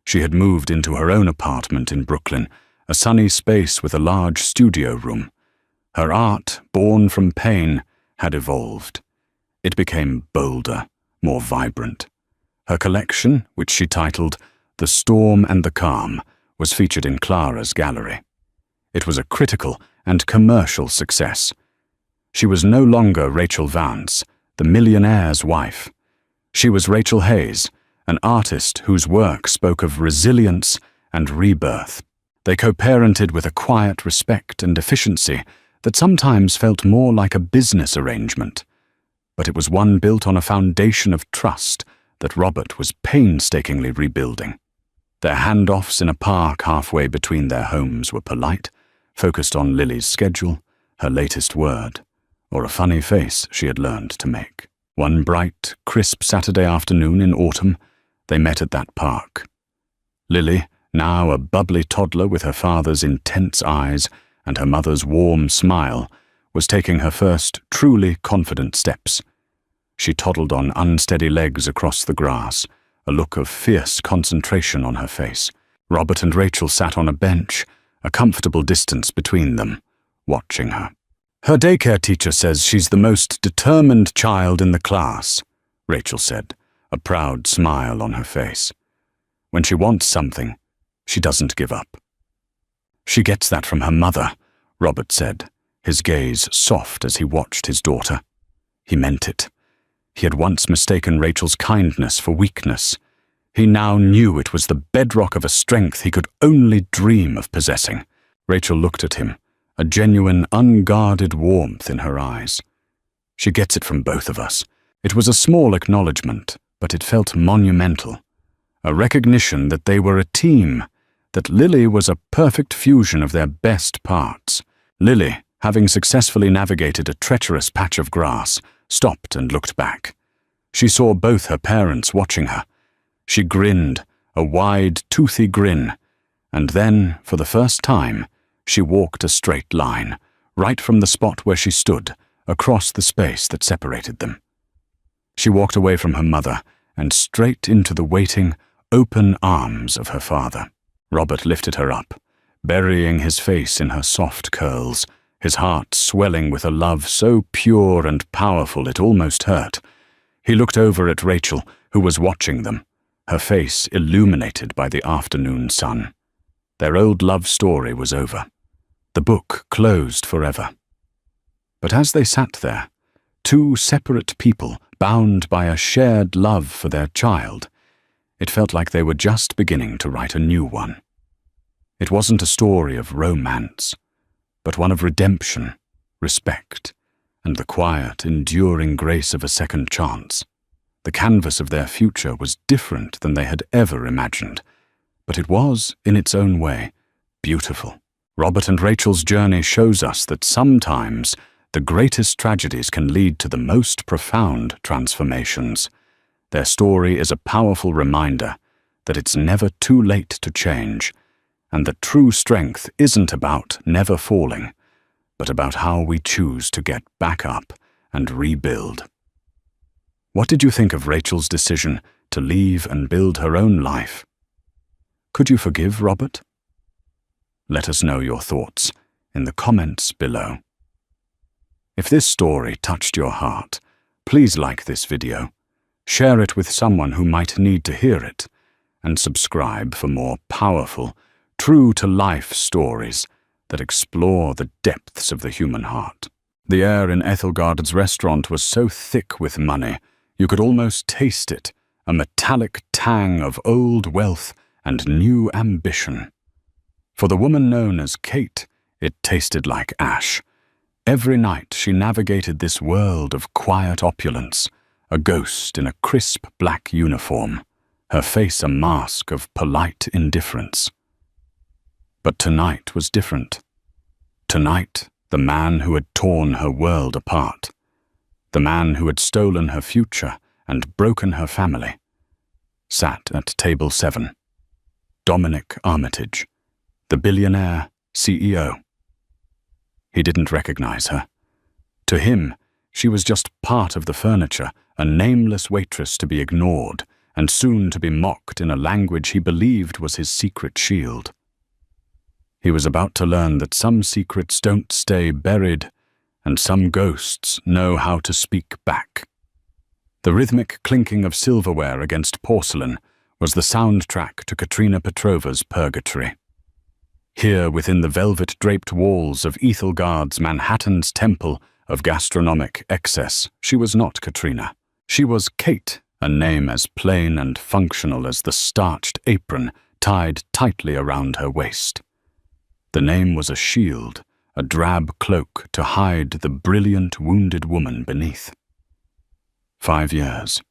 She had moved into her own apartment in Brooklyn, a sunny space with a large studio room. Her art, born from pain, had evolved. It became bolder, more vibrant. Her collection, which she titled The Storm and the Calm, was featured in Clara's gallery. It was a critical and commercial success. She was no longer Rachel Vance, the millionaire's wife. She was Rachel Hayes, an artist whose work spoke of resilience and rebirth. They co-parented with a quiet respect and efficiency that sometimes felt more like a business arrangement. But it was one built on a foundation of trust that Robert was painstakingly rebuilding. Their handoffs in a park halfway between their homes were polite, focused on Lily's schedule, her latest word, or a funny face she had learned to make. One bright, crisp Saturday afternoon in autumn, they met at that park. Lily, now a bubbly toddler with her father's intense eyes and her mother's warm smile, was taking her first truly confident steps. She toddled on unsteady legs across the grass, a look of fierce concentration on her face. Robert and Rachel sat on a bench, a comfortable distance between them, watching her. "Her daycare teacher says she's the most determined child in the class," Rachel said, a proud smile on her face. "When she wants something, she doesn't give up." "She gets that from her mother," Robert said, his gaze soft as he watched his daughter. He meant it. He had once mistaken Rachel's kindness for weakness. He now knew it was the bedrock of a strength he could only dream of possessing. Rachel looked at him, a genuine, unguarded warmth in her eyes. "She gets it from both of us." It was a small acknowledgement, but it felt monumental. A recognition that they were a team, that Lily was a perfect fusion of their best parts. Lily, having successfully navigated a treacherous patch of grass, stopped and looked back. She saw both her parents watching her. She grinned, a wide, toothy grin, and then, for the first time, she walked a straight line, right from the spot where she stood, across the space that separated them. She walked away from her mother and straight into the waiting, open arms of her father. Robert lifted her up, burying his face in her soft curls, his heart swelling with a love so pure and powerful it almost hurt. He looked over at Rachel, who was watching them, her face illuminated by the afternoon sun. Their old love story was over. The book closed forever. But as they sat there, two separate people bound by a shared love for their child, it felt like they were just beginning to write a new one. It wasn't a story of romance, but one of redemption, respect, and the quiet, enduring grace of a second chance. The canvas of their future was different than they had ever imagined, but it was, in its own way, beautiful. Robert and Rachel's journey shows us that sometimes the greatest tragedies can lead to the most profound transformations. Their story is a powerful reminder that it's never too late to change, and that true strength isn't about never falling, but about how we choose to get back up and rebuild. What did you think of Rachel's decision to leave and build her own life? Could you forgive Robert? Let us know your thoughts in the comments below. If this story touched your heart, please like this video, share it with someone who might need to hear it, and subscribe for more powerful, true-to-life stories that explore the depths of the human heart. The air in Ethelgard's restaurant was so thick with money, you could almost taste it, a metallic tang of old wealth and new ambition. For the woman known as Kate, it tasted like ash. Every night she navigated this world of quiet opulence, a ghost in a crisp black uniform, her face a mask of polite indifference. But tonight was different. Tonight, the man who had torn her world apart, the man who had stolen her future and broken her family, sat at table 7. Dominic Armitage, the billionaire CEO. He didn't recognize her. To him, she was just part of the furniture, a nameless waitress to be ignored and soon to be mocked in a language he believed was his secret shield. He was about to learn that some secrets don't stay buried, and some ghosts know how to speak back. The rhythmic clinking of silverware against porcelain was the soundtrack to Katrina Petrova's Purgatory. Here, within the velvet-draped walls of Ethelgard's Manhattan's temple of gastronomic excess, she was not Katrina. She was Kate, a name as plain and functional as the starched apron tied tightly around her waist. The name was a shield, a drab cloak to hide the brilliant, wounded woman beneath. 5 years.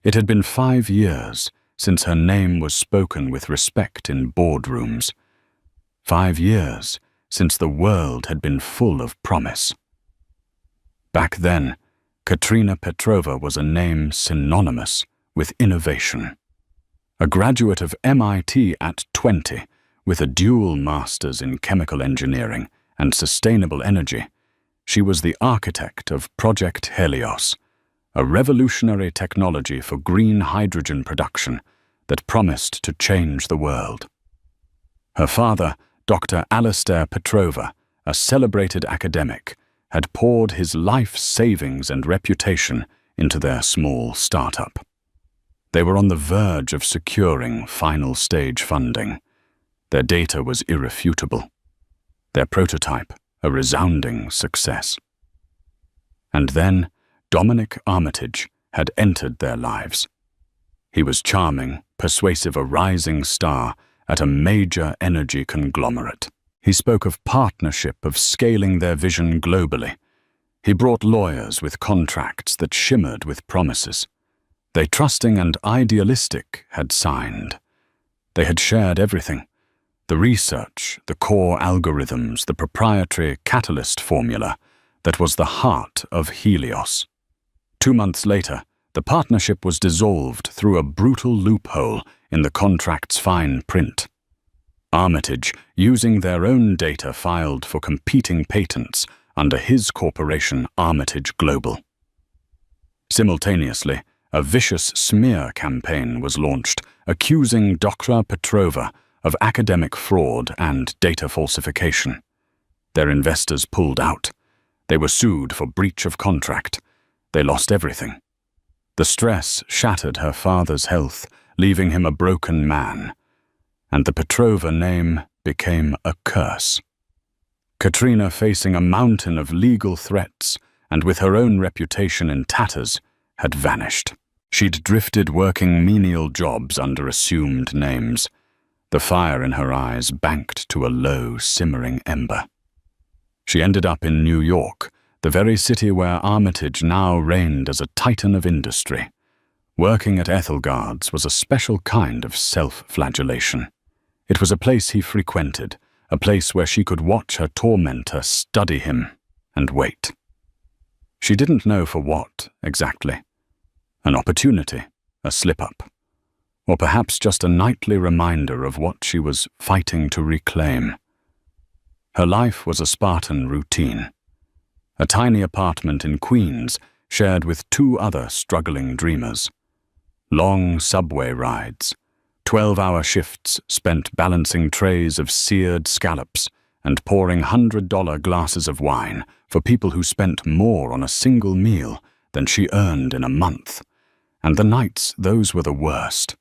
It had been 5 years since her name was spoken with respect in boardrooms. 5 years since the world had been full of promise. Back then, Katrina Petrova was a name synonymous with innovation. A graduate of MIT at 20, with a dual master's in chemical engineering and sustainable energy, she was the architect of Project Helios, a revolutionary technology for green hydrogen production that promised to change the world. Her father, Dr. Alistair Petrova, a celebrated academic, had poured his life savings and reputation into their small startup. They were on the verge of securing final stage funding. Their data was irrefutable. Their prototype, a resounding success. And then Dominic Armitage had entered their lives. He was charming, persuasive, a rising star at a major energy conglomerate. He spoke of partnership, of scaling their vision globally. He brought lawyers with contracts that shimmered with promises. They, trusting and idealistic, had signed. They had shared everything: the research, the core algorithms, the proprietary catalyst formula that was the heart of Helios. 2 months later, the partnership was dissolved through a brutal loophole in the contract's fine print. Armitage, using their own data filed for competing patents under his corporation Armitage Global. Simultaneously, a vicious smear campaign was launched, accusing Dr. Petrova of academic fraud and data falsification. Their investors pulled out. They were sued for breach of contract. They lost everything. The stress shattered her father's health, leaving him a broken man. And the Petrova name became a curse. Katrina, facing a mountain of legal threats and with her own reputation in tatters, had vanished. She'd drifted working menial jobs under assumed names. The fire in her eyes banked to a low, simmering ember. She ended up in New York, the very city where Armitage now reigned as a titan of industry. Working at Ethelgard's was a special kind of self-flagellation. It was a place he frequented, a place where she could watch her tormentor study him and wait. She didn't know for what, exactly. An opportunity, a slip-up, or perhaps just a nightly reminder of what she was fighting to reclaim. Her life was a Spartan routine. A tiny apartment in Queens shared with 2 other struggling dreamers. Long subway rides, 12-hour shifts spent balancing trays of seared scallops and pouring $100 glasses of wine for people who spent more on a single meal than she earned in a month. And the nights, those were the worst.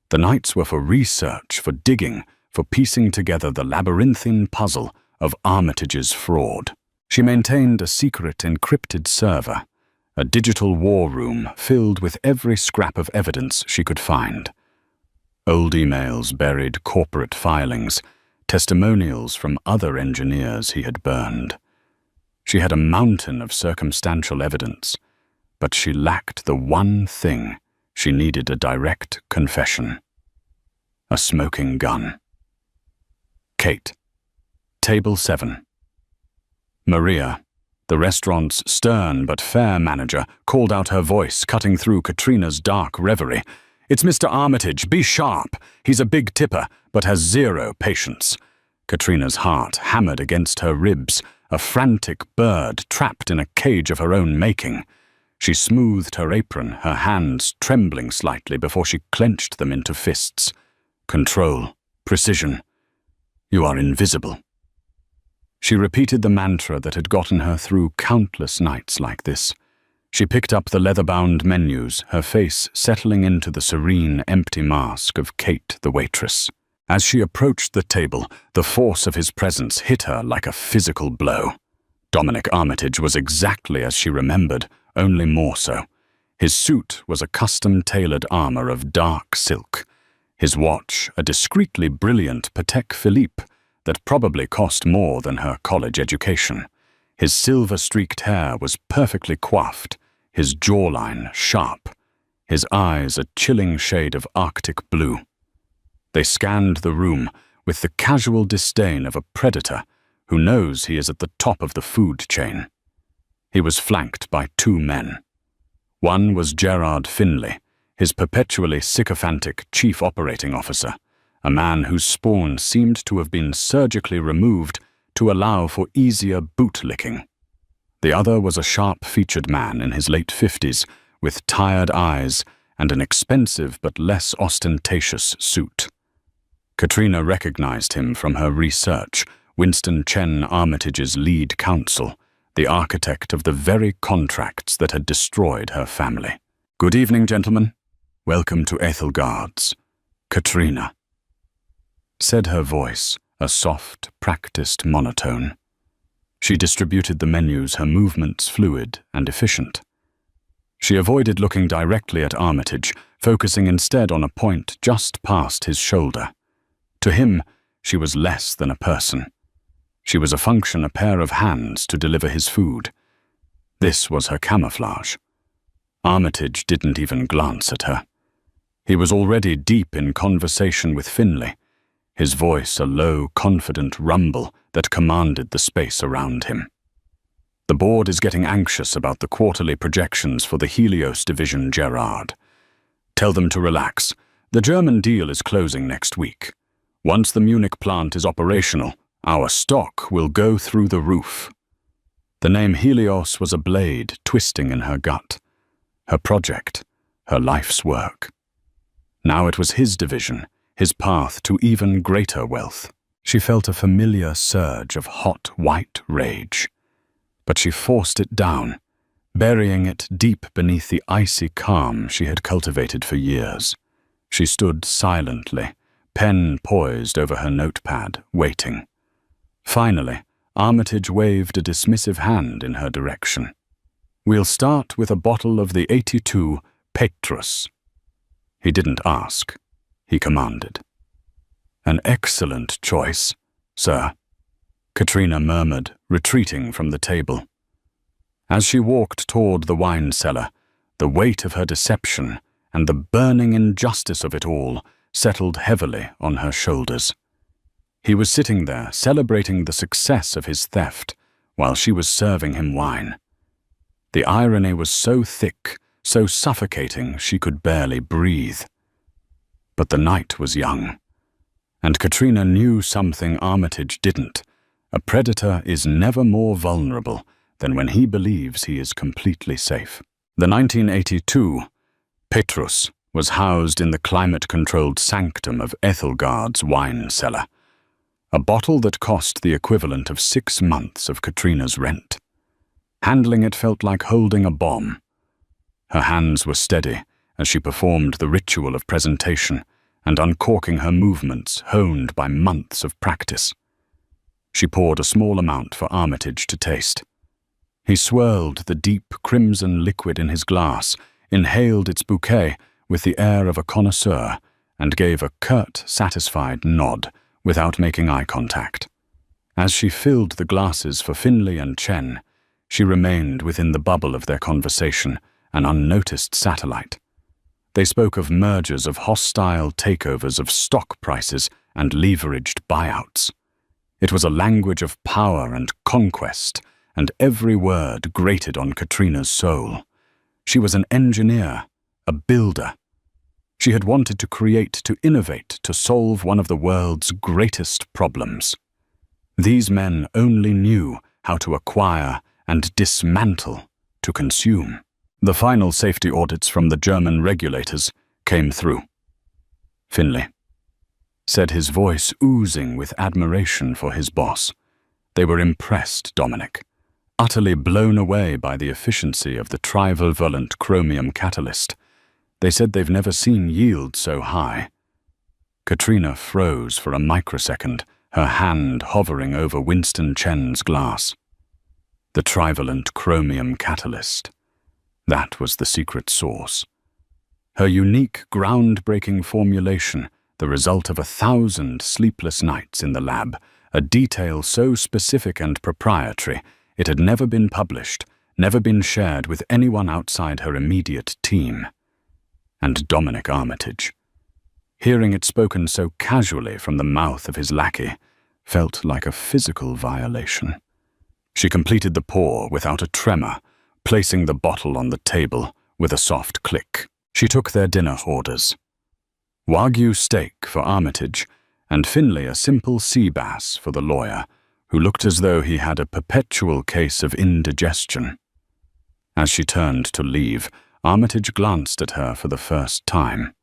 The nights were for research, for digging, for piecing together the labyrinthine puzzle of Armitage's fraud. She maintained a secret encrypted server, a digital war room filled with every scrap of evidence she could find. Old emails buried corporate filings, testimonials from other engineers he had burned. She had a mountain of circumstantial evidence, but she lacked the one thing. She needed: a direct confession. A smoking gun. Kate. Table 7. Maria, the restaurant's stern but fair manager, called out, her voice cutting through Katrina's dark reverie. "It's Mr. Armitage. Be sharp. He's a big tipper, but has zero patience." Katrina's heart hammered against her ribs, a frantic bird trapped in a cage of her own making. She smoothed her apron, her hands trembling slightly before she clenched them into fists. Control. Precision. "You are invisible." She repeated the mantra that had gotten her through countless nights like this. She picked up the leather-bound menus, her face settling into the serene, empty mask of Kate, the waitress. As she approached the table, the force of his presence hit her like a physical blow. Dominic Armitage was exactly as she remembered, only more so. His suit was a custom-tailored armor of dark silk. His watch, a discreetly brilliant Patek Philippe that probably cost more than her college education. His silver-streaked hair was perfectly coiffed, his jawline sharp, his eyes a chilling shade of Arctic blue. They scanned the room with the casual disdain of a predator who knows he is at the top of the food chain. He was flanked by two men. One was Gerard Finley, his perpetually sycophantic chief operating officer, a man whose spawn seemed to have been surgically removed to allow for easier bootlicking. The other was a sharp-featured man in his late 50s, with tired eyes and an expensive but less ostentatious suit. Katrina recognized him from her research, Winston Chen Armitage's lead counsel, the architect of the very contracts that had destroyed her family. "Good evening, gentlemen. Welcome to Ethelgard's. Katrina," said her voice, a soft, practiced monotone. She distributed the menus, her movements fluid and efficient. She avoided looking directly at Armitage, focusing instead on a point just past his shoulder. To him, she was less than a person. She was a function, a pair of hands to deliver his food. This was her camouflage. Armitage didn't even glance at her. He was already deep in conversation with Finley, his voice a low, confident rumble that commanded the space around him. "The board is getting anxious about the quarterly projections for the Helios division, Gerard. Tell them to relax. The German deal is closing next week. Once the Munich plant is operational, our stock will go through the roof." The name Helios was a blade twisting in her gut. Her project, her life's work. Now it was his division, his path to even greater wealth. She felt a familiar surge of hot, white rage. But she forced it down, burying it deep beneath the icy calm she had cultivated for years. She stood silently, pen poised over her notepad, waiting. Finally, Armitage waved a dismissive hand in her direction. "We'll start with a bottle of the 82 Petrus." He didn't ask. He commanded. "An excellent choice, sir," Katrina murmured, retreating from the table. As she walked toward the wine cellar, the weight of her deception and the burning injustice of it all settled heavily on her shoulders. He was sitting there, celebrating the success of his theft, while she was serving him wine. The irony was so thick, so suffocating, she could barely breathe. But the night was young, and Katrina knew something Armitage didn't. A predator is never more vulnerable than when he believes he is completely safe. The 1982 Petrus was housed in the climate-controlled sanctum of Ethelgard's wine cellar, a bottle that cost the equivalent of 6 months of Katrina's rent. Handling it felt like holding a bomb. Her hands were steady as she performed the ritual of presentation, and uncorking her movements honed by months of practice. She poured a small amount for Armitage to taste. He swirled the deep crimson liquid in his glass, inhaled its bouquet with the air of a connoisseur, and gave a curt, satisfied nod without making eye contact. As she filled the glasses for Finley and Chen, she remained within the bubble of their conversation, an unnoticed satellite. They spoke of mergers, of hostile takeovers, of stock prices and leveraged buyouts. It was a language of power and conquest, and every word grated on Katrina's soul. She was an engineer, a builder. She had wanted to create, to innovate, to solve one of the world's greatest problems. These men only knew how to acquire and dismantle, to consume. The final safety audits from the German regulators came through. "Finley," said his voice oozing with admiration for his boss. They were impressed, Dominic, utterly blown away by the efficiency of the trivalent chromium catalyst. They said they've never seen yield so high. Katrina froze for a microsecond, her hand hovering over Winston Chen's glass. The trivalent chromium catalyst. That was the secret sauce. Her unique, groundbreaking formulation, the result of 1,000 sleepless nights in the lab, a detail so specific and proprietary, it had never been published, never been shared with anyone outside her immediate team. And Dominic Armitage, hearing it spoken so casually from the mouth of his lackey, felt like a physical violation. She completed the pour without a tremor, placing the bottle on the table with a soft click. She took their dinner orders. Wagyu steak for Armitage, and Finlay a simple sea bass for the lawyer, who looked as though he had a perpetual case of indigestion. As she turned to leave, Armitage glanced at her for the first time.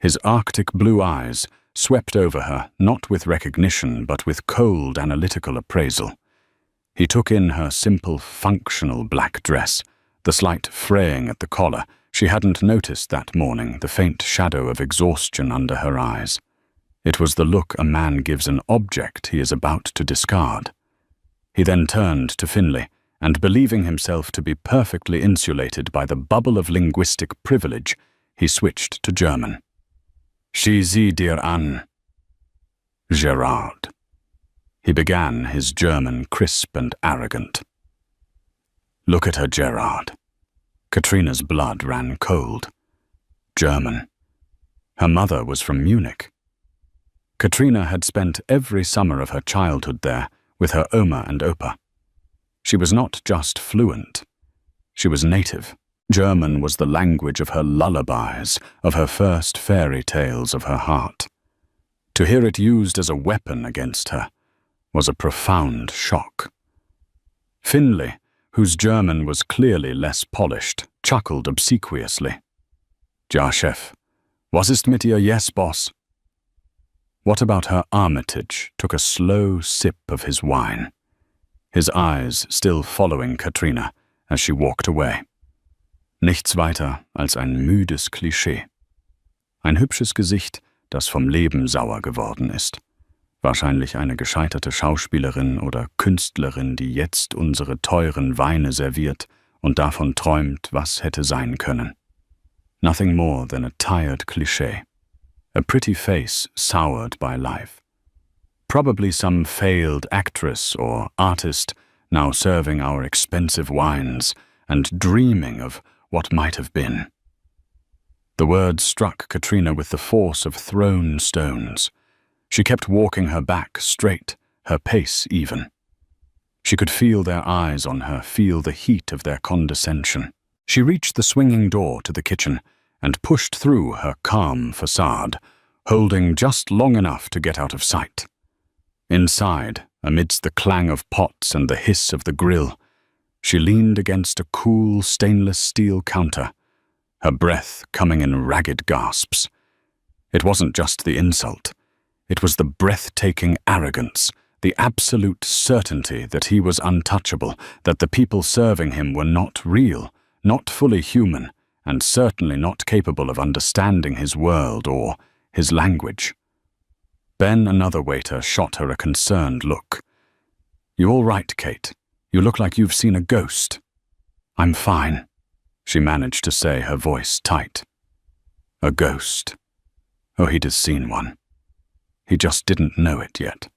His Arctic blue eyes swept over her, not with recognition but with cold, analytical appraisal. He took in her simple, functional black dress, the slight fraying at the collar. She hadn't noticed that morning, the faint shadow of exhaustion under her eyes. It was the look a man gives an object he is about to discard. He then turned to Finlay, and believing himself to be perfectly insulated by the bubble of linguistic privilege, he switched to German. Sieh sie dir an, Gerard. He began, his German crisp and arrogant. Look at her, Gerard. Katrina's blood ran cold. German. Her mother was from Munich. Katrina had spent every summer of her childhood there with her Oma and Opa. She was not just fluent. She was native. German was the language of her lullabies, of her first fairy tales of her heart. To hear it used as a weapon against her was a profound shock. Finlay, whose German was clearly less polished, chuckled obsequiously. Ja, Chef. Was ist mit ihr, yes, boss? What about her? Armitage took a slow sip of his wine, his eyes still following Katrina as she walked away. Nichts weiter als ein müdes Klischee. Ein hübsches Gesicht, das vom Leben sauer geworden ist. Wahrscheinlich eine gescheiterte Schauspielerin oder Künstlerin, die jetzt unsere teuren Weine serviert und davon träumt, was hätte sein können. Nothing more than a tired cliché. A pretty face soured by life. Probably some failed actress or artist now serving our expensive wines and dreaming of what might have been. The words struck Katrina with the force of thrown stones. She kept walking her back straight, her pace even. She could feel their eyes on her, feel the heat of their condescension. She reached the swinging door to the kitchen and pushed through her calm facade, holding just long enough to get out of sight. Inside, amidst the clang of pots and the hiss of the grill, she leaned against a cool stainless steel counter, her breath coming in ragged gasps. It wasn't just the insult. It was the breathtaking arrogance, the absolute certainty that he was untouchable, that the people serving him were not real, not fully human, and certainly not capable of understanding his world or his language. Ben, another waiter, shot her a concerned look. You all right, Kate? You look like you've seen a ghost. I'm fine, she managed to say, her voice tight. A ghost. Oh, he'd have seen one. He just didn't know it yet.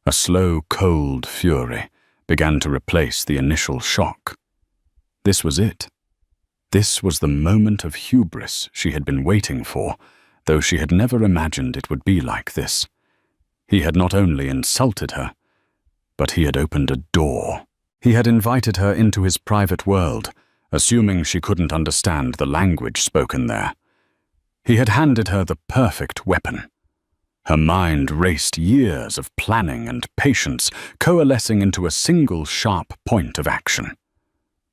A slow, cold fury began to replace the initial shock. This was it. This was the moment of hubris she had been waiting for, though she had never imagined it would be like this. He had not only insulted her, but he had opened a door. He had invited her into his private world, assuming she couldn't understand the language spoken there. He had handed her the perfect weapon. Her mind raced years of planning and patience, coalescing into a single sharp point of action.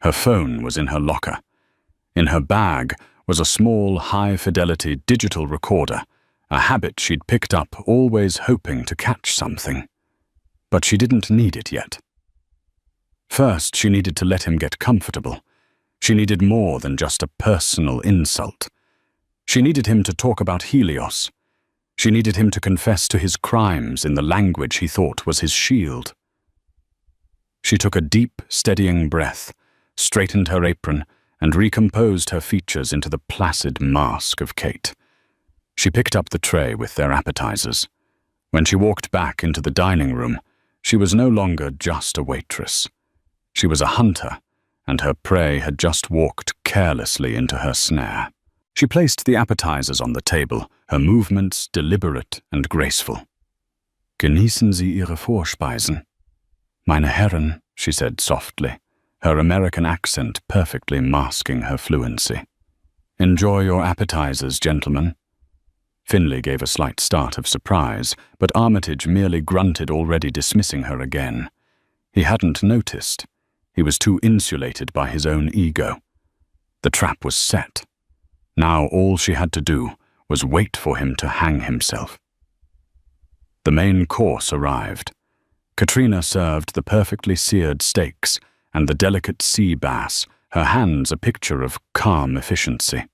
Her phone was in her locker. In her bag was a small, high-fidelity digital recorder, a habit she'd picked up, always hoping to catch something. But she didn't need it yet. First, she needed to let him get comfortable. She needed more than just a personal insult. She needed him to talk about Helios. She needed him to confess to his crimes in the language he thought was his shield. She took a deep, steadying breath, straightened her apron, and recomposed her features into the placid mask of Kate. She picked up the tray with their appetizers. When she walked back into the dining room, she was no longer just a waitress. She was a hunter, and her prey had just walked carelessly into her snare. She placed the appetizers on the table, her movements deliberate and graceful. Genießen Sie Ihre Vorspeisen. Meine Herren, she said softly, her American accent perfectly masking her fluency. "Enjoy your appetizers, gentlemen." Finlay gave a slight start of surprise, but Armitage merely grunted, already dismissing her again. He hadn't noticed. He was too insulated by his own ego. The trap was set. Now all she had to do was wait for him to hang himself. The main course arrived. Katrina served the perfectly seared steaks and the delicate sea bass, her hands a picture of calm efficiency.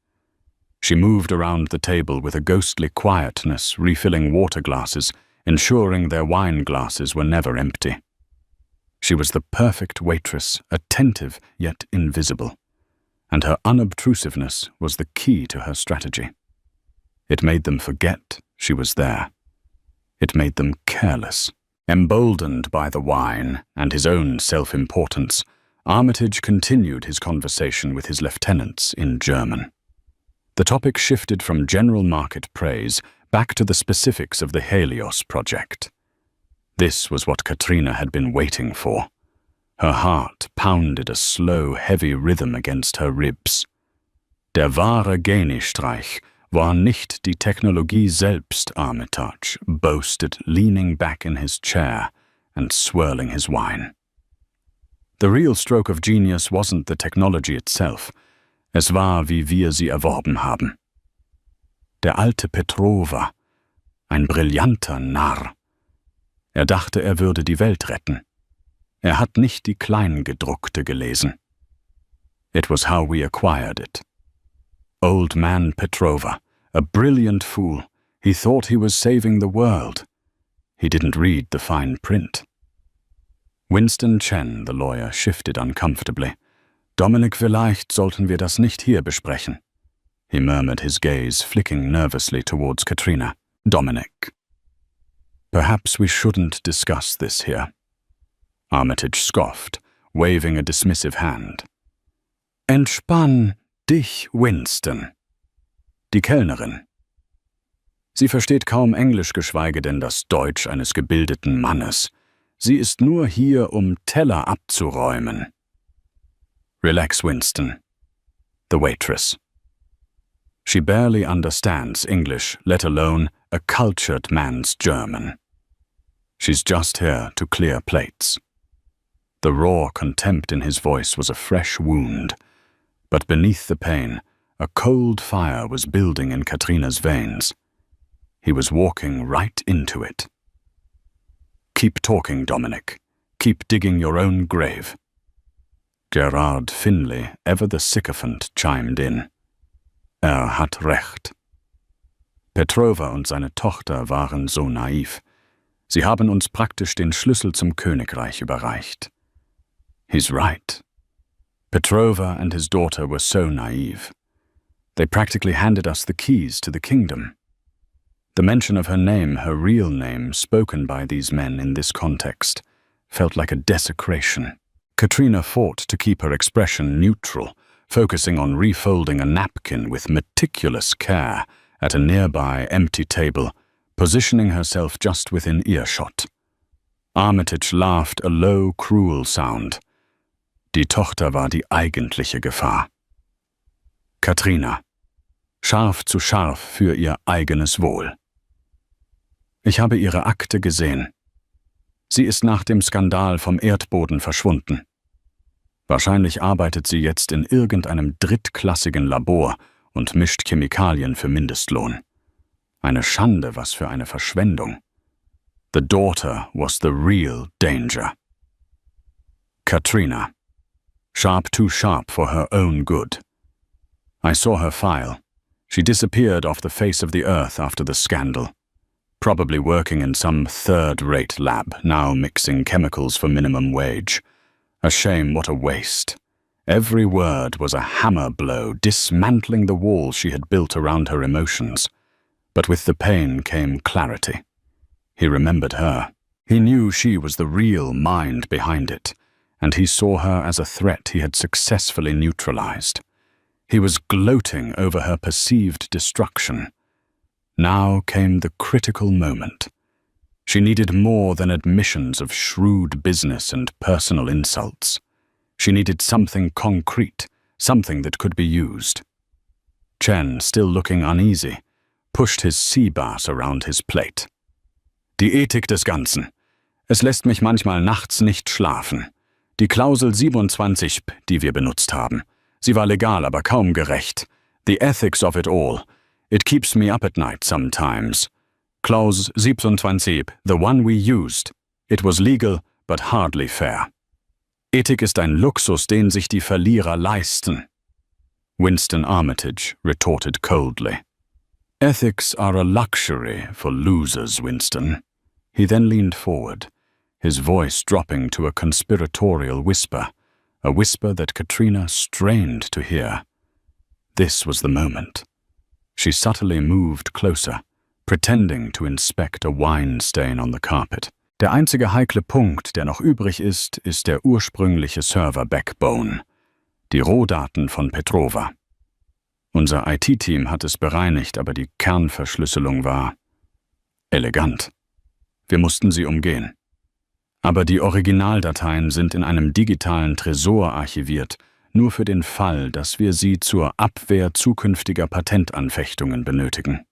She moved around the table with a ghostly quietness, refilling water glasses, ensuring their wine glasses were never empty. She was the perfect waitress, attentive yet invisible, and her unobtrusiveness was the key to her strategy. It made them forget she was there. It made them careless. Emboldened by the wine and his own self-importance, Armitage continued his conversation with his lieutenants in German. The topic shifted from general market praise back to the specifics of the Helios project. This was what Katrina had been waiting for. Her heart pounded a slow, heavy rhythm against her ribs. Der wahre Geniestreich war nicht die Technologie selbst, Armitage boasted, leaning back in his chair and swirling his wine. The real stroke of genius wasn't the technology itself. Es war, wie wir sie erworben haben. Der alte Petrova, ein brillanter Narr. Er dachte, er würde die Welt retten. Er hat nicht die Kleingedruckte gelesen. It was how we acquired it. Old man Petrova, a brilliant fool, he thought he was saving the world. He didn't read the fine print. Winston Chen, the lawyer, shifted uncomfortably. "Dominic, vielleicht sollten wir das nicht hier besprechen." He murmured, his gaze flicking nervously towards Katrina. "Dominic. Perhaps we shouldn't discuss this here." Armitage scoffed, waving a dismissive hand. "Entspann dich, Winston." Die Kellnerin. Sie versteht kaum Englisch, geschweige denn das Deutsch eines gebildeten Mannes. Sie ist nur hier, um Teller abzuräumen. "Relax, Winston." The waitress. She barely understands English, let alone a cultured man's German. She's just here to clear plates. The raw contempt in his voice was a fresh wound, but beneath the pain, a cold fire was building in Katrina's veins. He was walking right into it. "Keep talking, Dominic. Keep digging your own grave." Gerard Finlay, ever the sycophant, chimed in. Hat recht. Petrova und seine Tochter waren so naiv. Sie haben uns praktisch den Schlüssel zum Königreich überreicht. He's right. Petrova and his daughter were so naive. They practically handed us the keys to the kingdom. The mention of her name, her real name, spoken by these men in this context, felt like a desecration. Katrina fought to keep her expression neutral, focusing on refolding a napkin with meticulous care at a nearby empty table, positioning herself just within earshot. Armitage laughed a low, cruel sound. Die Tochter war die eigentliche Gefahr. Katrina. Scharf zu scharf für ihr eigenes Wohl. Ich habe ihre Akte gesehen. Sie ist nach dem Skandal vom Erdboden verschwunden. Wahrscheinlich arbeitet sie jetzt in irgendeinem drittklassigen Labor und mischt Chemikalien für Mindestlohn. Eine Schande, was für eine Verschwendung. The daughter was the real danger. Katrina. Sharp too sharp for her own good. I saw her file. She disappeared off the face of the earth after the scandal. Probably working in some third-rate lab, now mixing chemicals for minimum wage. A shame, what a waste. Every word was a hammer blow, dismantling the wall she had built around her emotions. But with the pain came clarity. He remembered her. He knew she was the real mind behind it, and he saw her as a threat he had successfully neutralized. He was gloating over her perceived destruction. Now came the critical moment. She needed more than admissions of shrewd business and personal insults. She needed something concrete, something that could be used. Chen, still looking uneasy, pushed his Seebass around his plate. Die Ethik des Ganzen. Es lässt mich manchmal nachts nicht schlafen. Die Klausel 27, die wir benutzt haben. Sie war legal, aber kaum gerecht. The ethics of it all. It keeps me up at night sometimes. Clause 27, the one we used. It was legal, but hardly fair. Ethik ist ein Luxus, den sich die Verlierer leisten. Winston Armitage retorted coldly. Ethics are a luxury for losers, Winston. He then leaned forward, his voice dropping to a conspiratorial whisper, a whisper that Katrina strained to hear. This was the moment. She subtly moved closer, pretending to inspect a wine stain on the carpet. Der einzige heikle Punkt, der noch übrig ist der ursprüngliche Server-Backbone, die Rohdaten von Petrova. Unser IT-Team hat es bereinigt, aber die Kernverschlüsselung war elegant. Wir mussten sie umgehen. Aber die Originaldateien sind in einem digitalen Tresor archiviert, nur für den Fall, dass wir sie zur Abwehr zukünftiger Patentanfechtungen benötigen.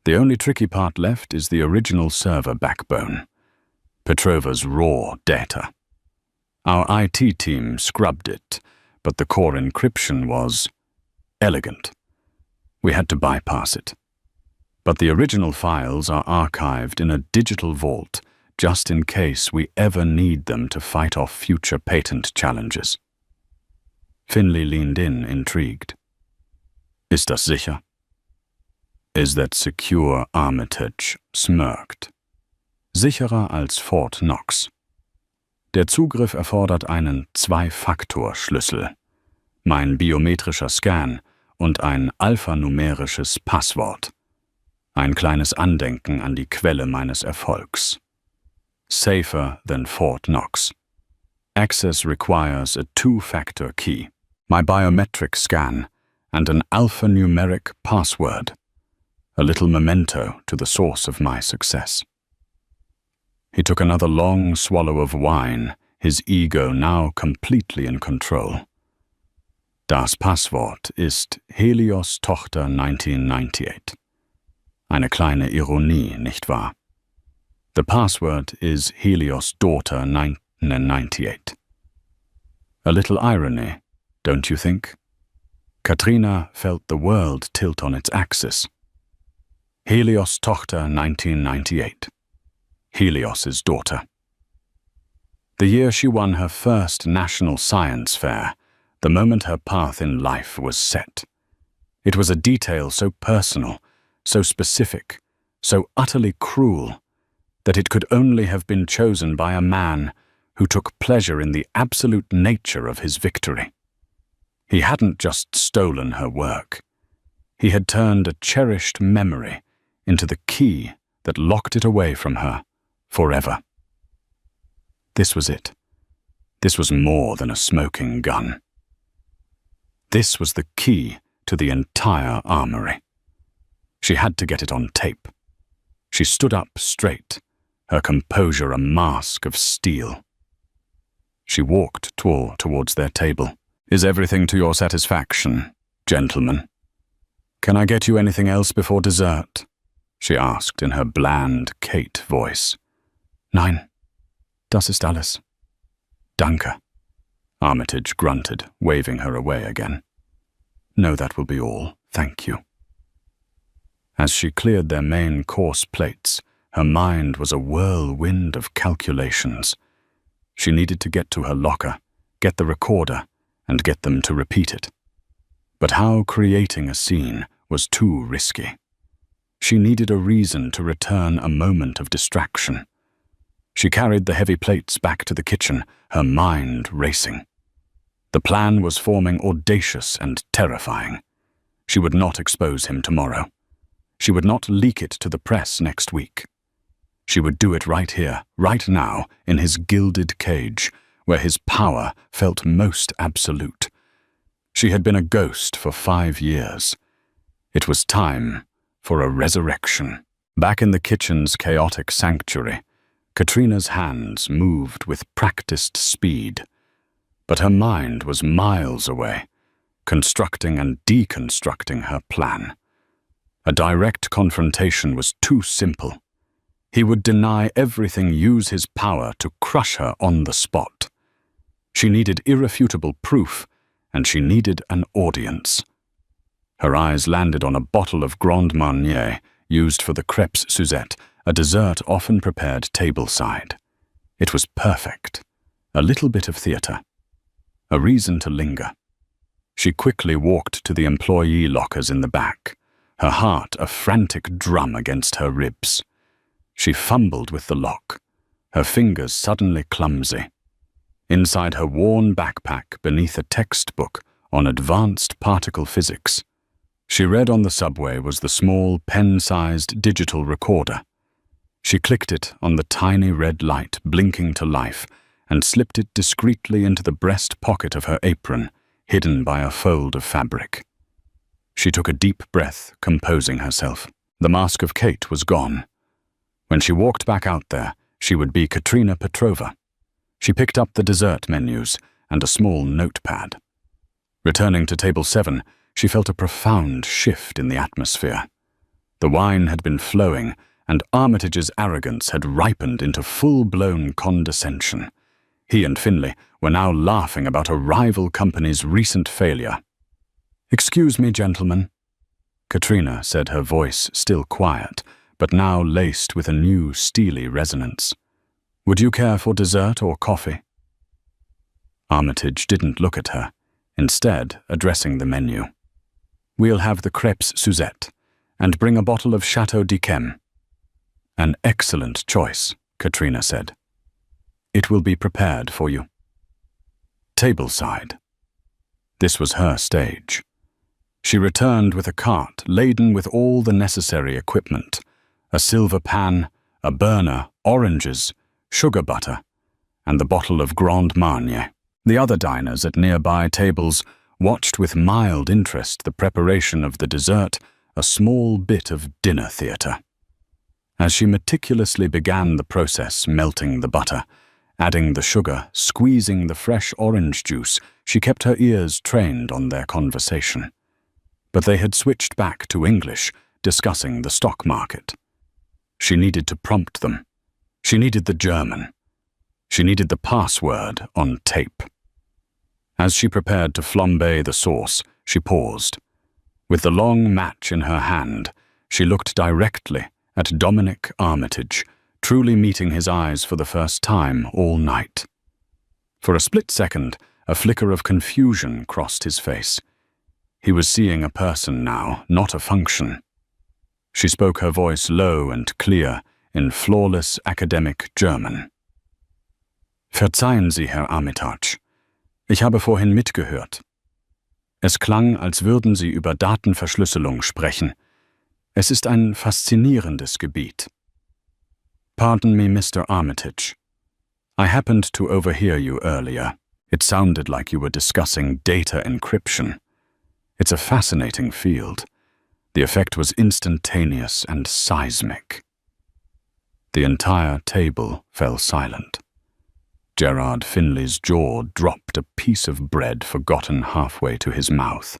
The only tricky part left is the original server backbone, Petrova's raw data. Our IT team scrubbed it, but the core encryption was elegant. We had to bypass it. But the original files are archived in a digital vault, just in case we ever need them to fight off future patent challenges. Finley leaned in, intrigued. Ist das sicher? Is that secure? Armitage smirked. Sicherer als Fort Knox. Der Zugriff erfordert einen Zwei-Faktor-Schlüssel, mein biometrischer Scan und ein alphanumerisches Passwort. Ein kleines Andenken an die Quelle meines Erfolgs. Safer than Fort Knox. Access requires a two-factor key, my biometric scan, and an alphanumeric password. A little memento to the source of my success. He took another long swallow of wine, his ego now completely in control. Das Passwort ist Helios Tochter 1998. Eine kleine Ironie, nicht wahr? The password is Helios Daughter 1998. A little irony, don't you think? Katrina felt the world tilt on its axis. Helios Tochter 1998. Helios's daughter. The year she won her first national science fair, the moment her path in life was set. It was a detail so personal, so specific, so utterly cruel, that it could only have been chosen by a man who took pleasure in the absolute nature of his victory. He hadn't just stolen her work. He had turned a cherished memory into the key that locked it away from her forever. This was it. This was more than a smoking gun. This was the key to the entire armory. She had to get it on tape. She stood up straight, her composure a mask of steel. She walked towards their table. Is everything to your satisfaction, gentlemen? Can I get you anything else before dessert? She asked in her bland Kate voice. Nein, das ist alles. Danke, Armitage grunted, waving her away again. No, that will be all, thank you. As she cleared their main course plates, her mind was a whirlwind of calculations. She needed to get to her locker, get the recorder, and get them to repeat it. But how creating a scene was too risky. She needed a reason to return a moment of distraction. She carried the heavy plates back to the kitchen, her mind racing. The plan was forming audacious and terrifying. She would not expose him tomorrow. She would not leak it to the press next week. She would do it right here, right now, in his gilded cage, where his power felt most absolute. She had been a ghost for 5 years. It was time for a resurrection. Back in the kitchen's chaotic sanctuary, Katrina's hands moved with practiced speed, but her mind was miles away, constructing and deconstructing her plan. A direct confrontation was too simple. He would deny everything, use his power to crush her on the spot. She needed irrefutable proof, and she needed an audience. Her eyes landed on a bottle of Grand Marnier used for the crêpes Suzette, a dessert often prepared tableside. It was perfect. A little bit of theatre. A reason to linger. She quickly walked to the employee lockers in the back, her heart a frantic drum against her ribs. She fumbled with the lock, her fingers suddenly clumsy. Inside her worn backpack, beneath a textbook on advanced particle physics, she read on the subway was the small pen-sized digital recorder. She clicked it on the tiny red light blinking to life and slipped it discreetly into the breast pocket of her apron, hidden by a fold of fabric. She took a deep breath, composing herself. The mask of Kate was gone. When she walked back out there, she would be Katrina Petrova. She picked up the dessert menus and a small notepad. Returning to table 7, she felt a profound shift in the atmosphere. The wine had been flowing, and Armitage's arrogance had ripened into full-blown condescension. He and Finlay were now laughing about a rival company's recent failure. "Excuse me, gentlemen," Katrina said, her voice still quiet, but now laced with a new steely resonance. "Would you care for dessert or coffee?" Armitage didn't look at her, instead addressing the menu. "We'll have the crêpes Suzette, and bring a bottle of Chateau d'Yquem." "An excellent choice," Katrina said. "It will be prepared for you." Tableside. This was her stage. She returned with a cart laden with all the necessary equipment: a silver pan, a burner, oranges, sugar butter, and the bottle of Grand Marnier. The other diners at nearby tables watched with mild interest the preparation of the dessert, a small bit of dinner theatre. As she meticulously began the process, melting the butter, adding the sugar, squeezing the fresh orange juice, she kept her ears trained on their conversation. But they had switched back to English, discussing the stock market. She needed to prompt them. She needed the German. She needed the password on tape. As she prepared to flambe the sauce, she paused. With the long match in her hand, she looked directly at Dominic Armitage, truly meeting his eyes for the first time all night. For a split second, a flicker of confusion crossed his face. He was seeing a person now, not a function. She spoke, her voice low and clear, in flawless academic German. "Verzeihen Sie, Herr Armitage. Ich habe vorhin mitgehört. Es klang, als würden Sie über Datenverschlüsselung sprechen. Es ist ein faszinierendes Gebiet." "Pardon me, Mr. Armitage. I happened to overhear you earlier. It sounded like you were discussing data encryption. It's a fascinating field. The effect was instantaneous and seismic." The entire table fell silent. Gerard Finlay's jaw dropped, a piece of bread forgotten halfway to his mouth.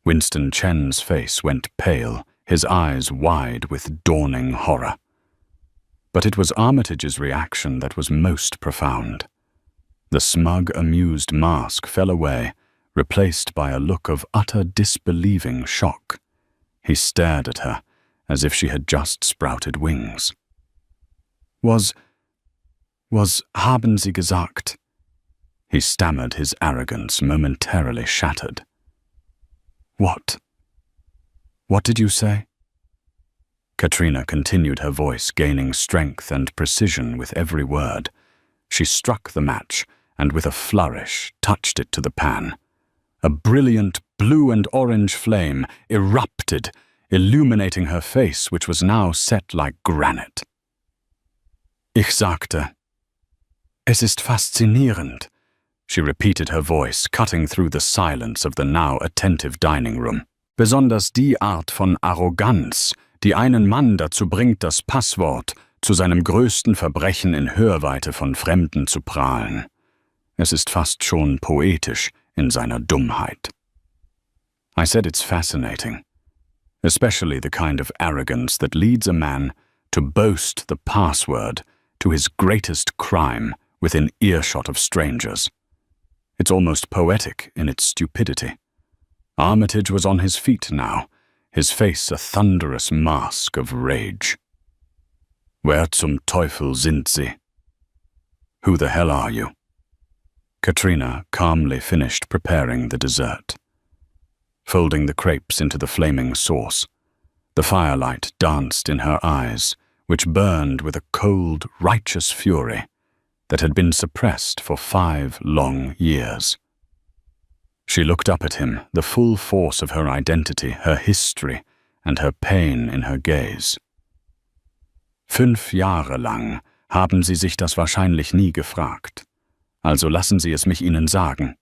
Winston Chen's face went pale, his eyes wide with dawning horror. But it was Armitage's reaction that was most profound. The smug, amused mask fell away, replaced by a look of utter disbelieving shock. He stared at her, as if she had just sprouted wings. Was haben Sie gesagt?" He stammered, his arrogance momentarily shattered. What did you say?" Katrina continued, her voice gaining strength and precision with every word. She struck the match, and with a flourish touched it to the pan. A brilliant blue and orange flame erupted, illuminating her face, which was now set like granite. "Ich sagte, es ist faszinierend," she repeated, her voice cutting through the silence of the now attentive dining room. "Besonders die Art von Arroganz, die einen Mann dazu bringt, das Passwort zu seinem größten Verbrechen in Hörweite von Fremden zu prahlen. Es ist fast schon poetisch in seiner Dummheit. I said it's fascinating, especially the kind of arrogance that leads a man to boast the password to his greatest crime within earshot of strangers. It's almost poetic in its stupidity. Armitage was on his feet now, his face a thunderous mask of rage. Wer zum Teufel sind Sie? Who the hell are you? Katrina calmly finished preparing the dessert. Folding the crepes into the flaming sauce, the firelight danced in her eyes, which burned with a cold, righteous fury that had been suppressed for 5 long years. She looked up at him, the full force of her identity, her history, and her pain in her gaze. 5 Jahre lang haben Sie sich das wahrscheinlich nie gefragt. Also lassen Sie es mich Ihnen sagen,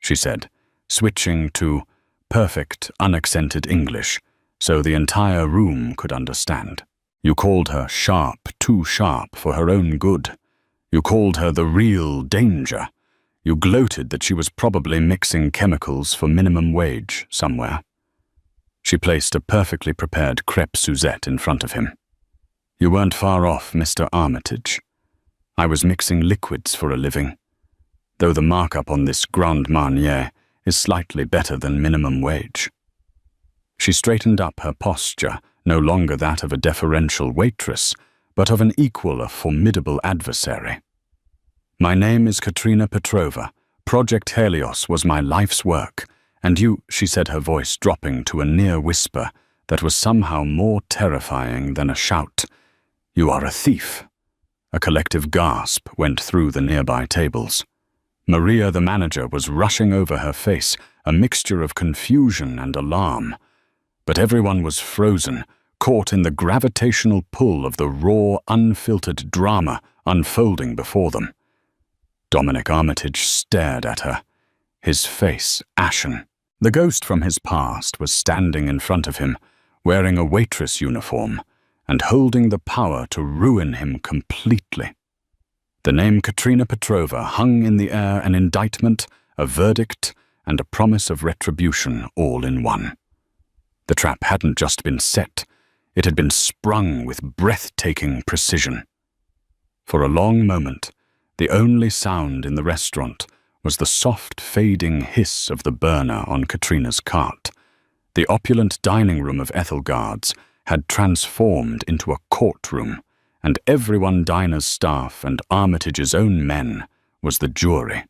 she said, switching to perfect, unaccented English, so the entire room could understand. You called her sharp, too sharp for her own good. You called her the real danger. You gloated that she was probably mixing chemicals for minimum wage somewhere. She placed a perfectly prepared crepe Suzette in front of him. You weren't far off, Mr. Armitage. I was mixing liquids for a living, though the markup on this Grand Marnier is slightly better than minimum wage. She straightened up her posture, no longer that of a deferential waitress, but of an equal, a formidable adversary. My name is Katrina Petrova. Project Helios was my life's work, and you, she said, her voice dropping to a near whisper that was somehow more terrifying than a shout, you are a thief. A collective gasp went through the nearby tables. Maria, the manager, was rushing over her face, a mixture of confusion and alarm. But everyone was frozen, caught in the gravitational pull of the raw, unfiltered drama unfolding before them. Dominic Armitage stared at her, his face ashen. The ghost from his past was standing in front of him, wearing a waitress uniform, and holding the power to ruin him completely. The name Katrina Petrova hung in the air, an indictment, a verdict, and a promise of retribution all in one. The trap hadn't just been set, it had been sprung with breathtaking precision. For a long moment, the only sound in the restaurant was the soft fading hiss of the burner on Katrina's cart. The opulent dining room of Ethelgard's had transformed into a courtroom, and everyone Dinah's staff and Armitage's own men was the jury.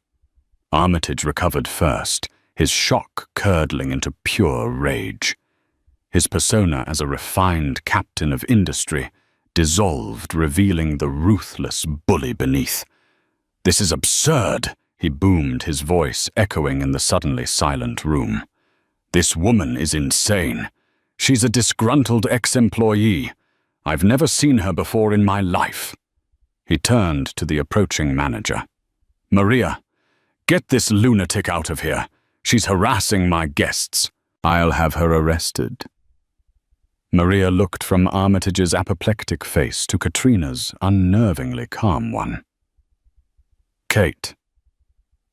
Armitage recovered first, his shock curdling into pure rage. His persona as a refined captain of industry dissolved, revealing the ruthless bully beneath. "This is absurd," he boomed, his voice echoing in the suddenly silent room. "This woman is insane. She's a disgruntled ex-employee. I've never seen her before in my life." He turned to the approaching manager. "Maria, get this lunatic out of here. She's harassing my guests. I'll have her arrested." Maria looked from Armitage's apoplectic face to Katrina's unnervingly calm one. "Kate,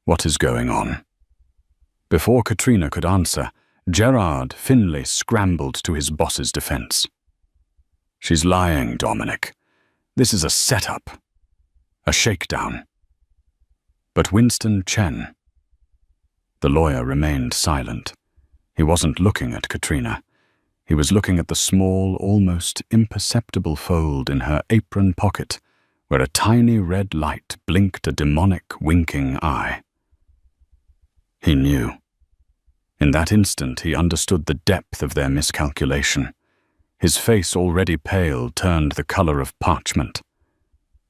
what is going on?" Before Katrina could answer, Gerard Finlay scrambled to his boss's defense. "She's lying, Dominic. This is a setup. A shakedown." But Winston Chen... The lawyer remained silent. He wasn't looking at Katrina. He was looking at the small, almost imperceptible fold in her apron pocket, where a tiny red light blinked a demonic, winking eye. He knew. In that instant, he understood the depth of their miscalculation. His face, already pale, turned the color of parchment.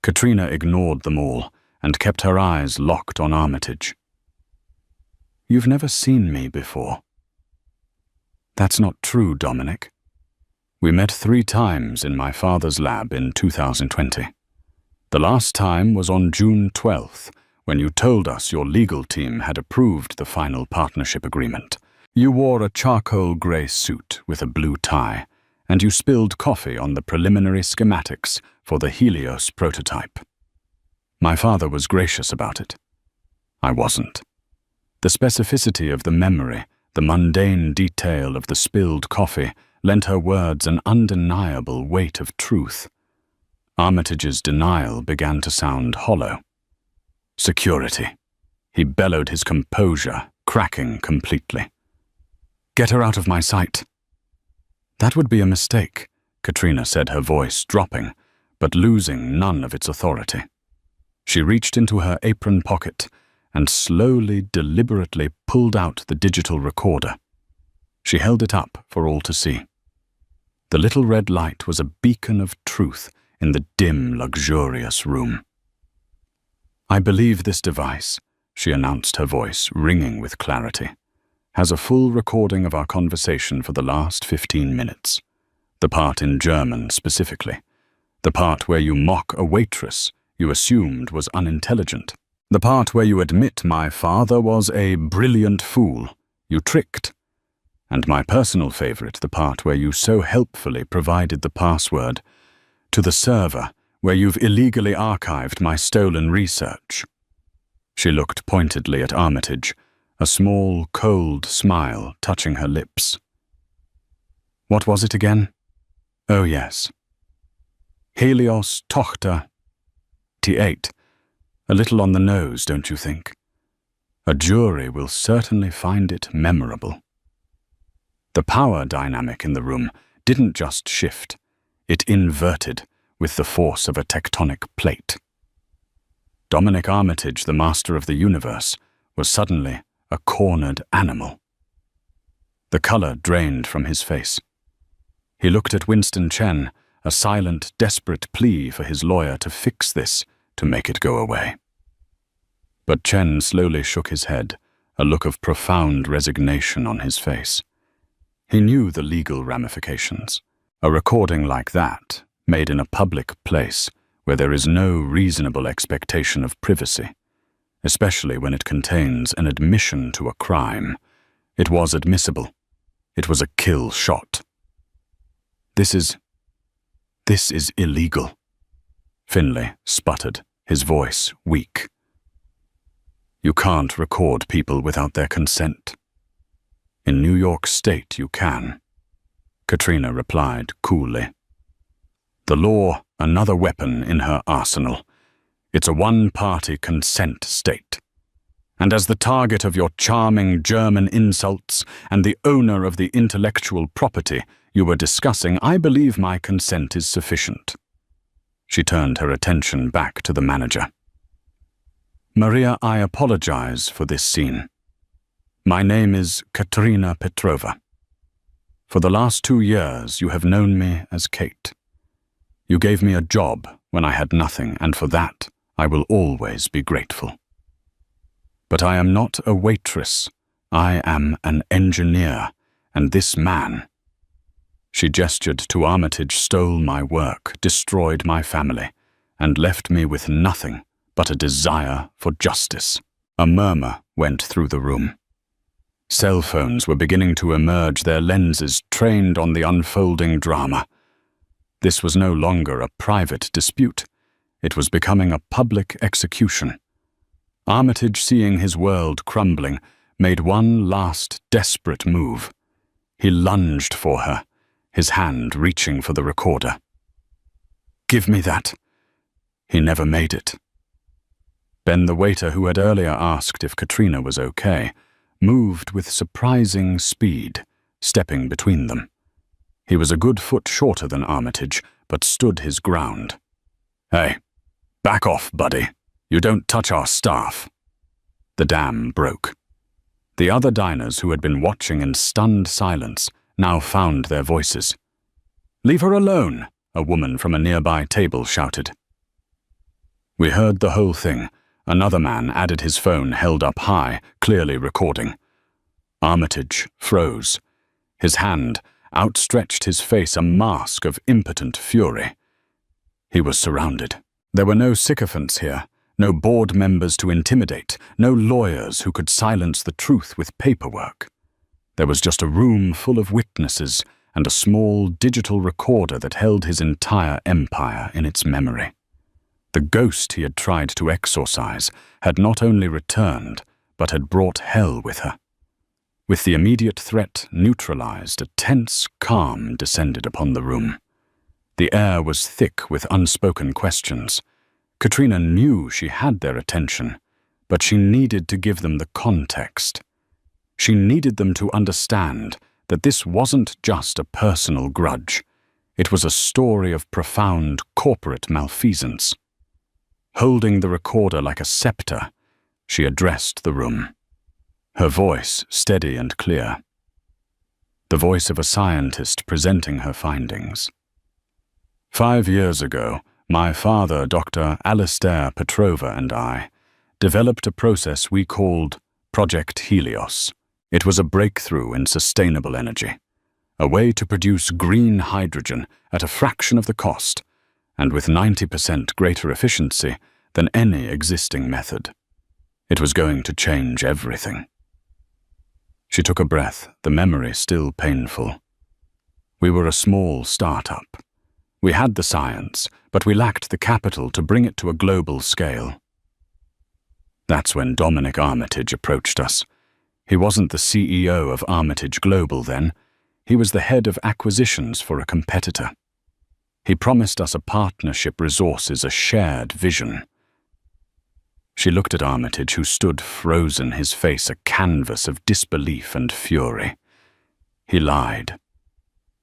Katrina ignored them all and kept her eyes locked on Armitage. "You've never seen me before." "That's not true, Dominic. We met 3 times in my father's lab in 2020. The last time was on June 12th, when you told us your legal team had approved the final partnership agreement. You wore a charcoal gray suit with a blue tie, And you spilled coffee on the preliminary schematics for the Helios prototype. My father was gracious about it. I wasn't. The specificity of the memory, the mundane detail of the spilled coffee, lent her words an undeniable weight of truth. Armitage's denial began to sound hollow. Security. He bellowed his composure, cracking completely. Get her out of my sight. That would be a mistake, Katrina said, her voice dropping, but losing none of its authority. She reached into her apron pocket and slowly, deliberately pulled out the digital recorder. She held it up for all to see. The little red light was a beacon of truth in the dim, luxurious room. I believe this device, she announced, her voice ringing with clarity, has a full recording of our conversation for the last 15 minutes. The part in German specifically. The part where you mock a waitress you assumed was unintelligent. The part where you admit my father was a brilliant fool you tricked. And my personal favorite, the part where you so helpfully provided the password to the server where you've illegally archived my stolen research. She looked pointedly at Armitage, a small, cold smile touching her lips. What was it again? Oh, yes. Helios Tochter T8. A little on the nose, don't you think? A jury will certainly find it memorable. The power dynamic in the room didn't just shift, it inverted with the force of a tectonic plate. Dominic Armitage, the master of the universe, was suddenly a cornered animal. The color drained from his face. He looked at Winston Chen, a silent, desperate plea for his lawyer to fix this, to make it go away. But Chen slowly shook his head, a look of profound resignation on his face. He knew the legal ramifications. A recording like that, made in a public place where there is no reasonable expectation of privacy, especially when it contains an admission to a crime. It was admissible. It was a kill shot. This is illegal, Finlay sputtered, his voice weak. You can't record people without their consent. In New York State you can, Katrina replied coolly. The law, another weapon in her arsenal. It's a one-party consent state. And as the target of your charming German insults and the owner of the intellectual property you were discussing, I believe my consent is sufficient. She turned her attention back to the manager. Maria, I apologize for this scene. My name is Katrina Petrova. For the last 2 years, you have known me as Kate. You gave me a job when I had nothing, and for that, I will always be grateful. But I am not a waitress. I am an engineer, and this man. She gestured to Armitage, stole my work, destroyed my family, and left me with nothing but a desire for justice. A murmur went through the room. Cell phones were beginning to emerge, their lenses trained on the unfolding drama. This was no longer a private dispute. It was becoming a public execution. Armitage, seeing his world crumbling, made one last desperate move. He lunged for her, his hand reaching for the recorder. Give me that. He never made it. Ben, the waiter who had earlier asked if Katrina was okay, moved with surprising speed, stepping between them. He was a good foot shorter than Armitage, but stood his ground. Hey, back off, buddy. You don't touch our staff. The dam broke. The other diners who had been watching in stunned silence now found their voices. Leave her alone, a woman from a nearby table shouted. We heard the whole thing. Another man added, his phone held up high, clearly recording. Armitage froze. His hand outstretched, his face a mask of impotent fury. He was surrounded. There were no sycophants here, no board members to intimidate, no lawyers who could silence the truth with paperwork. There was just a room full of witnesses and a small digital recorder that held his entire empire in its memory. The ghost he had tried to exorcise had not only returned, but had brought hell with her. With the immediate threat neutralized, a tense calm descended upon the room. The air was thick with unspoken questions. Katrina knew she had their attention, but she needed to give them the context. She needed them to understand that this wasn't just a personal grudge. It was a story of profound corporate malfeasance. Holding the recorder like a scepter, she addressed the room. Her voice steady and clear. The voice of a scientist presenting her findings. 5 years ago, my father, Dr. Alistair Petrova, and I developed a process we called Project Helios. It was a breakthrough in sustainable energy, a way to produce green hydrogen at a fraction of the cost and with 90% greater efficiency than any existing method. It was going to change everything. She took a breath, the memory still painful. We were a small startup. We had the science, but we lacked the capital to bring it to a global scale. That's when Dominic Armitage approached us. He wasn't the CEO of Armitage Global then. He was the head of acquisitions for a competitor. He promised us a partnership, resources, a shared vision. She looked at Armitage, who stood frozen, his face a canvas of disbelief and fury. He lied.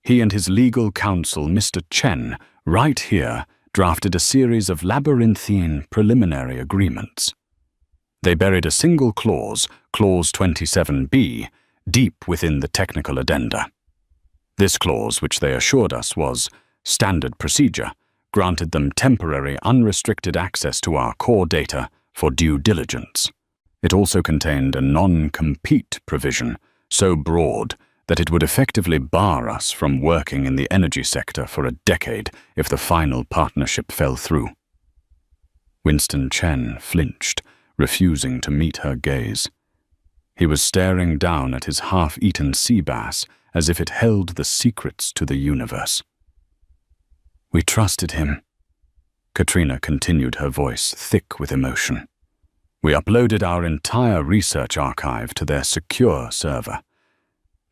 He and his legal counsel, Mr. Chen, right here, drafted a series of labyrinthine preliminary agreements. They buried a single clause, Clause 27B, deep within the technical addenda. This clause, which they assured us was standard procedure, granted them temporary, unrestricted access to our core data for due diligence. It also contained a non-compete provision so broad that it would effectively bar us from working in the energy sector for a decade if the final partnership fell through. Winston Chen flinched, refusing to meet her gaze. He was staring down at his half-eaten sea bass as if it held the secrets to the universe. We trusted him. Katrina continued, her voice thick with emotion. We uploaded our entire research archive to their secure server.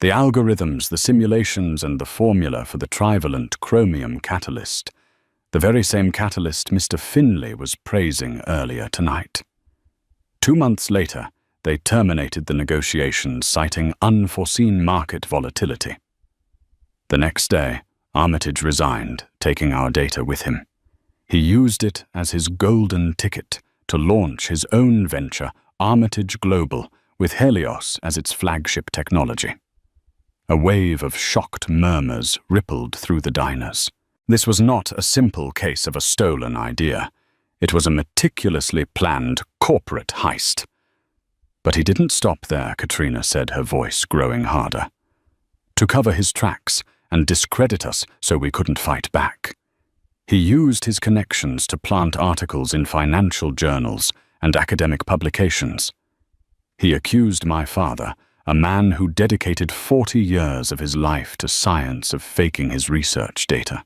The algorithms, the simulations, and the formula for the trivalent chromium catalyst, the very same catalyst Mr. Finlay was praising earlier tonight. 2 months later, they terminated the negotiations, citing unforeseen market volatility. The next day, Armitage resigned, taking our data with him. He used it as his golden ticket to launch his own venture, Armitage Global, with Helios as its flagship technology. A wave of shocked murmurs rippled through the diners. This was not a simple case of a stolen idea. It was a meticulously planned corporate heist. But he didn't stop there, Katrina said, her voice growing harder. To cover his tracks and discredit us so we couldn't fight back. He used his connections to plant articles in financial journals and academic publications. He accused my father, a man who dedicated 40 years of his life to science, of faking his research data.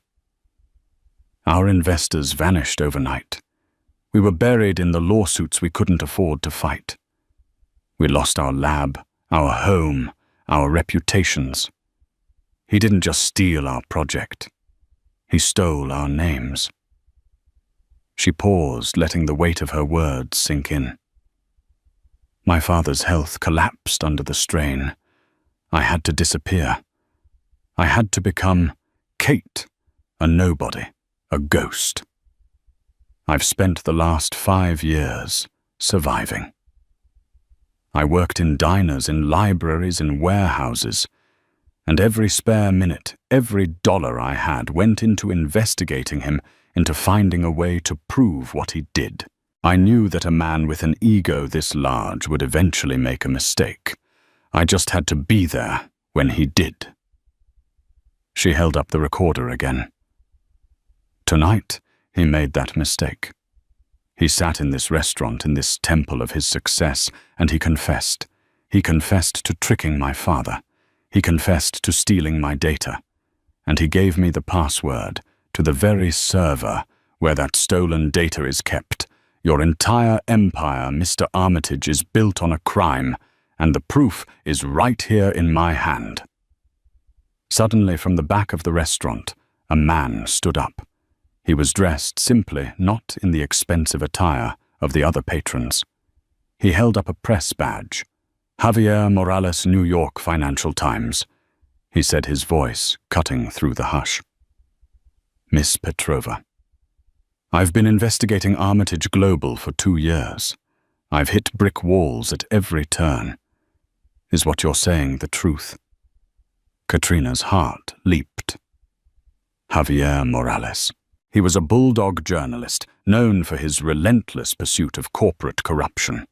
Our investors vanished overnight. We were buried in the lawsuits we couldn't afford to fight. We lost our lab, our home, our reputations. He didn't just steal our project. He stole our names. She paused, letting the weight of her words sink in. My father's health collapsed under the strain. I had to disappear. I had to become Kate, a nobody, a ghost. I've spent the last 5 years surviving. I worked in diners, in libraries, in warehouses, and every spare minute, every dollar I had went into investigating him, into finding a way to prove what he did. I knew that a man with an ego this large would eventually make a mistake. I just had to be there when he did. She held up the recorder again. Tonight, he made that mistake. He sat in this restaurant, in this temple of his success, and he confessed. He confessed to tricking my father. He confessed to stealing my data. and he gave me the password to the very server where that stolen data is kept. Your entire empire, Mr. Armitage, is built on a crime, and the proof is right here in my hand." Suddenly, from the back of the restaurant, a man stood up. He was dressed simply, not in the expensive attire of the other patrons. He held up a press badge. "Javier Morales, New York Financial Times," he said, his voice cutting through the hush. "Miss Petrova, I've been investigating Armitage Global for 2 years. I've hit brick walls at every turn. Is what you're saying the truth?" Katrina's heart leaped. Javier Morales. He was a bulldog journalist, known for his relentless pursuit of corporate corruption.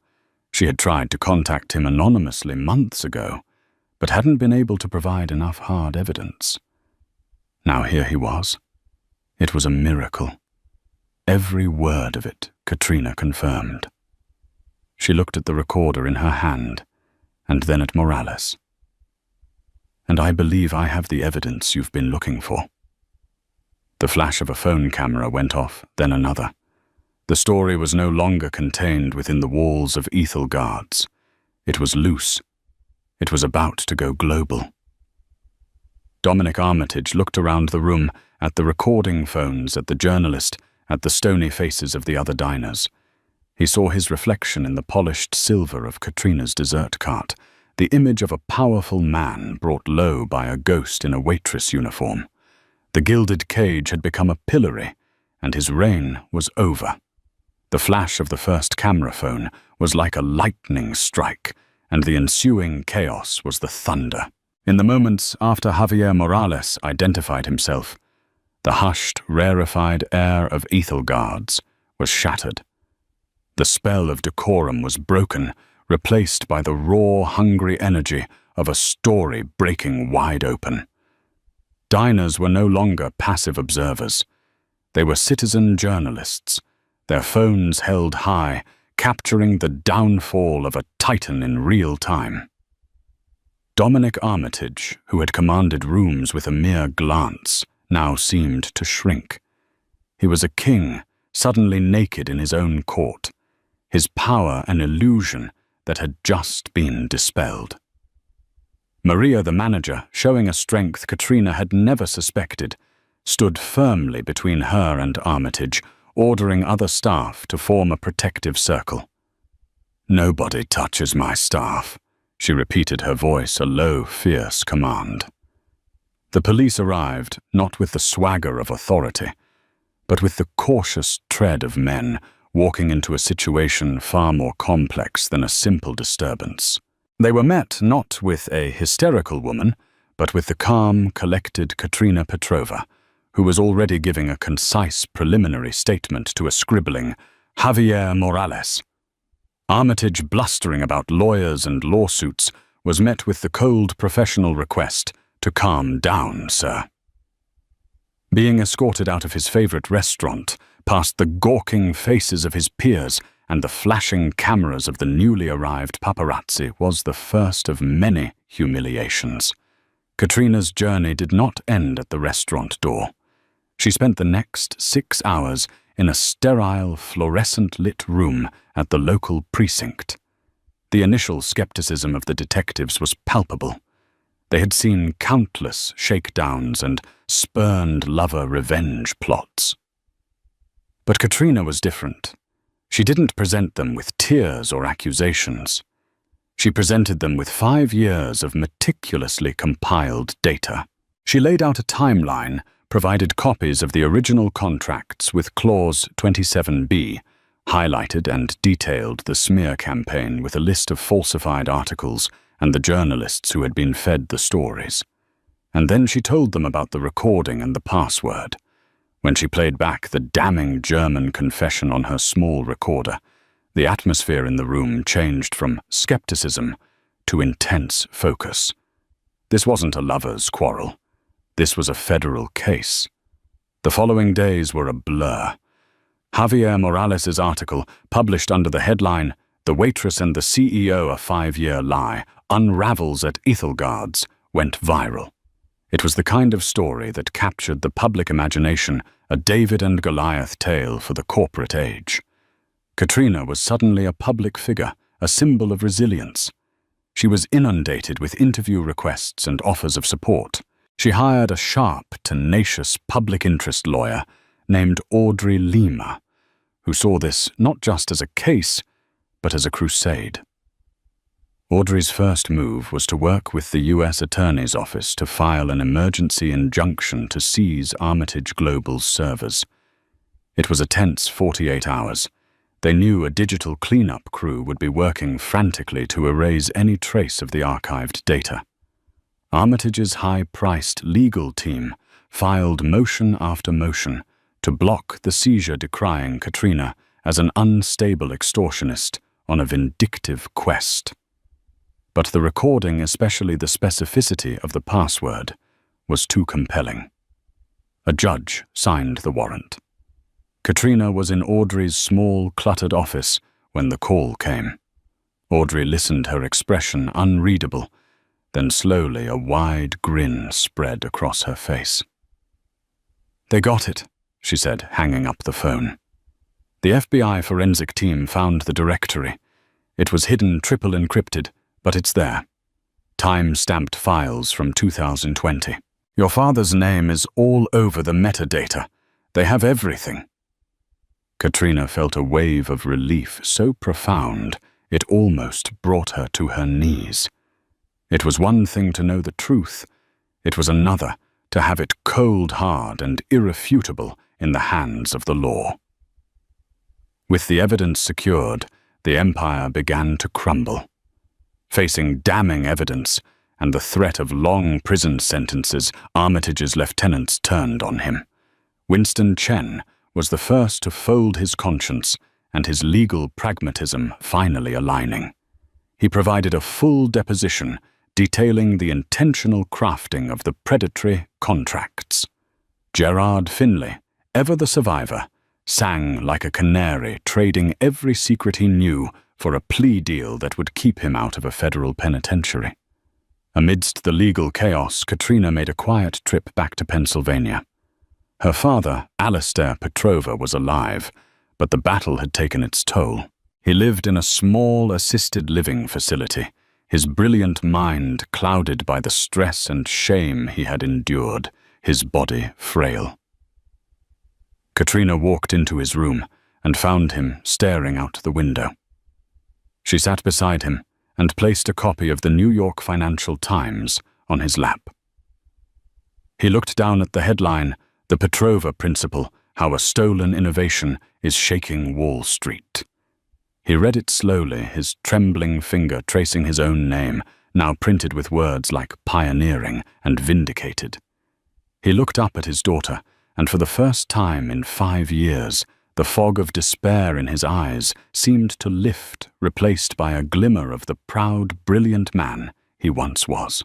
She had tried to contact him anonymously months ago, but hadn't been able to provide enough hard evidence. Now here he was. It was a miracle. Every word of it, Katrina confirmed. She looked at the recorder in her hand, and then at Morales. "And I believe I have the evidence you've been looking for." The flash of a phone camera went off, then another. The story was no longer contained within the walls of Ethel Guards. It was loose. It was about to go global. Dominic Armitage looked around the room, at the recording phones, at the journalist, at the stony faces of the other diners. He saw his reflection in the polished silver of Katrina's dessert cart, the image of a powerful man brought low by a ghost in a waitress uniform. The gilded cage had become a pillory, and his reign was over. The flash of the first camera phone was like a lightning strike, and the ensuing chaos was the thunder. In the moments after Javier Morales identified himself, the hushed, rarefied air of Ethel Guards was shattered. The spell of decorum was broken, replaced by the raw, hungry energy of a story breaking wide open. Diners were no longer passive observers. They were citizen journalists, their phones held high, capturing the downfall of a titan in real time. Dominic Armitage, who had commanded rooms with a mere glance, now seemed to shrink. He was a king, suddenly naked in his own court, his power an illusion that had just been dispelled. Maria, the manager, showing a strength Katrina had never suspected, stood firmly between her and Armitage, ordering other staff to form a protective circle. "Nobody touches my staff," she repeated, her voice a low, fierce command. The police arrived, not with the swagger of authority, but with the cautious tread of men walking into a situation far more complex than a simple disturbance. They were met not with a hysterical woman, but with the calm, collected Katrina Petrova, who was already giving a concise preliminary statement to a scribbling Javier Morales. Armitage, blustering about lawyers and lawsuits, was met with the cold professional request to calm down, sir. Being escorted out of his favorite restaurant, past the gawking faces of his peers and the flashing cameras of the newly arrived paparazzi, was the first of many humiliations. Katrina's journey did not end at the restaurant door. She spent the next 6 hours in a sterile, fluorescent-lit room at the local precinct. The initial skepticism of the detectives was palpable. They had seen countless shakedowns and spurned lover revenge plots. But Katrina was different. She didn't present them with tears or accusations. She presented them with 5 years of meticulously compiled data. She laid out a timeline, provided copies of the original contracts with Clause 27B, highlighted and detailed the smear campaign with a list of falsified articles and the journalists who had been fed the stories. And then she told them about the recording and the password. When she played back the damning German confession on her small recorder, the atmosphere in the room changed from skepticism to intense focus. This wasn't a lover's quarrel. This was a federal case. The following days were a blur. Javier Morales' article, published under the headline, "The Waitress and the CEO, a 5-year lie, unravels at Ethel Guards," went viral. It was the kind of story that captured the public imagination, a David and Goliath tale for the corporate age. Katrina was suddenly a public figure, a symbol of resilience. She was inundated with interview requests and offers of support. She hired a sharp, tenacious public interest lawyer named Audrey Lima, who saw this not just as a case, but as a crusade. Audrey's first move was to work with the U.S. Attorney's Office to file an emergency injunction to seize Armitage Global's servers. It was a tense 48 hours. They knew a digital cleanup crew would be working frantically to erase any trace of the archived data. Armitage's high-priced legal team filed motion after motion to block the seizure, decrying Katrina as an unstable extortionist on a vindictive quest. But the recording, especially the specificity of the password, was too compelling. A judge signed the warrant. Katrina was in Audrey's small, cluttered office when the call came. Audrey listened, her expression unreadable. Then slowly a wide grin spread across her face. "They got it," she said, hanging up the phone. The FBI forensic team found the directory. It was hidden, triple encrypted, but it's there. Time-stamped files from 2020. Your father's name is all over the metadata. They have everything. Katrina felt a wave of relief so profound it almost brought her to her knees. It was one thing to know the truth. It was another to have it cold hard and irrefutable in the hands of the law. With the evidence secured, the empire began to crumble. Facing damning evidence and the threat of long prison sentences, Armitage's lieutenants turned on him. Winston Chen was the first to fold his conscience and his legal pragmatism finally aligning. He provided a full deposition detailing the intentional crafting of the predatory contracts. Gerard Finley, ever the survivor, sang like a canary, trading every secret he knew for a plea deal that would keep him out of a federal penitentiary. Amidst the legal chaos, Katrina made a quiet trip back to Pennsylvania. Her father, Alistair Petrova, was alive, but the battle had taken its toll. He lived in a small assisted living facility, his brilliant mind clouded by the stress and shame he had endured, his body frail. Katrina walked into his room and found him staring out the window. She sat beside him and placed a copy of the New York Financial Times on his lap. He looked down at the headline, "The Petrova Principle, How a Stolen Innovation is Shaking Wall Street." He read it slowly, his trembling finger tracing his own name, now printed with words like pioneering and vindicated. He looked up at his daughter, and for the first time in 5 years, the fog of despair in his eyes seemed to lift, replaced by a glimmer of the proud, brilliant man he once was.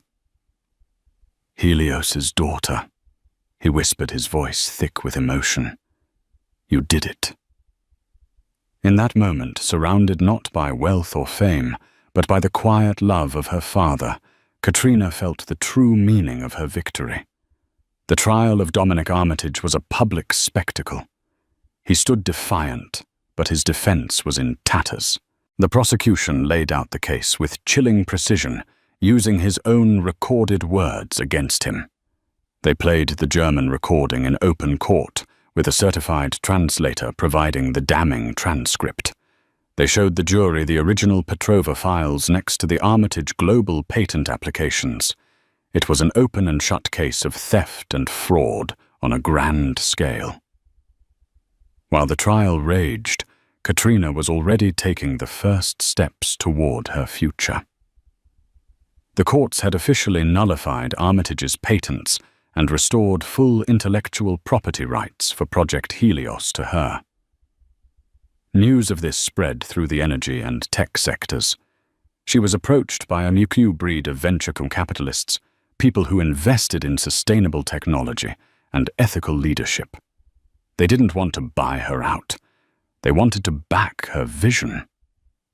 "Helios's daughter," he whispered, his voice thick with emotion. "You did it." In that moment, surrounded not by wealth or fame, but by the quiet love of her father, Katrina felt the true meaning of her victory. The trial of Dominic Armitage was a public spectacle. He stood defiant, but his defense was in tatters. The prosecution laid out the case with chilling precision, using his own recorded words against him. They played the German recording in open court, with a certified translator providing the damning transcript. They showed the jury the original Petrova files next to the Armitage Global patent applications. It was an open and shut case of theft and fraud on a grand scale. While the trial raged, Katrina was already taking the first steps toward her future. The courts had officially nullified Armitage's patents and restored full intellectual property rights for Project Helios to her. News of this spread through the energy and tech sectors. She was approached by a new breed of venture capitalists, people who invested in sustainable technology and ethical leadership. They didn't want to buy her out. They wanted to back her vision.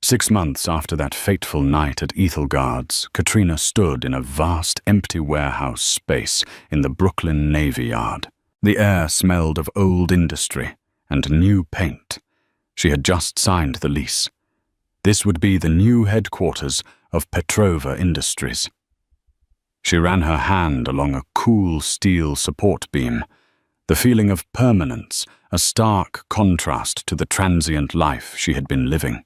6 months after that fateful night at Ethelgard's, Katrina stood in a vast empty warehouse space in the Brooklyn Navy Yard. The air smelled of old industry and new paint. She had just signed the lease. This would be the new headquarters of Petrova Industries. She ran her hand along a cool steel support beam, the feeling of permanence a stark contrast to the transient life she had been living.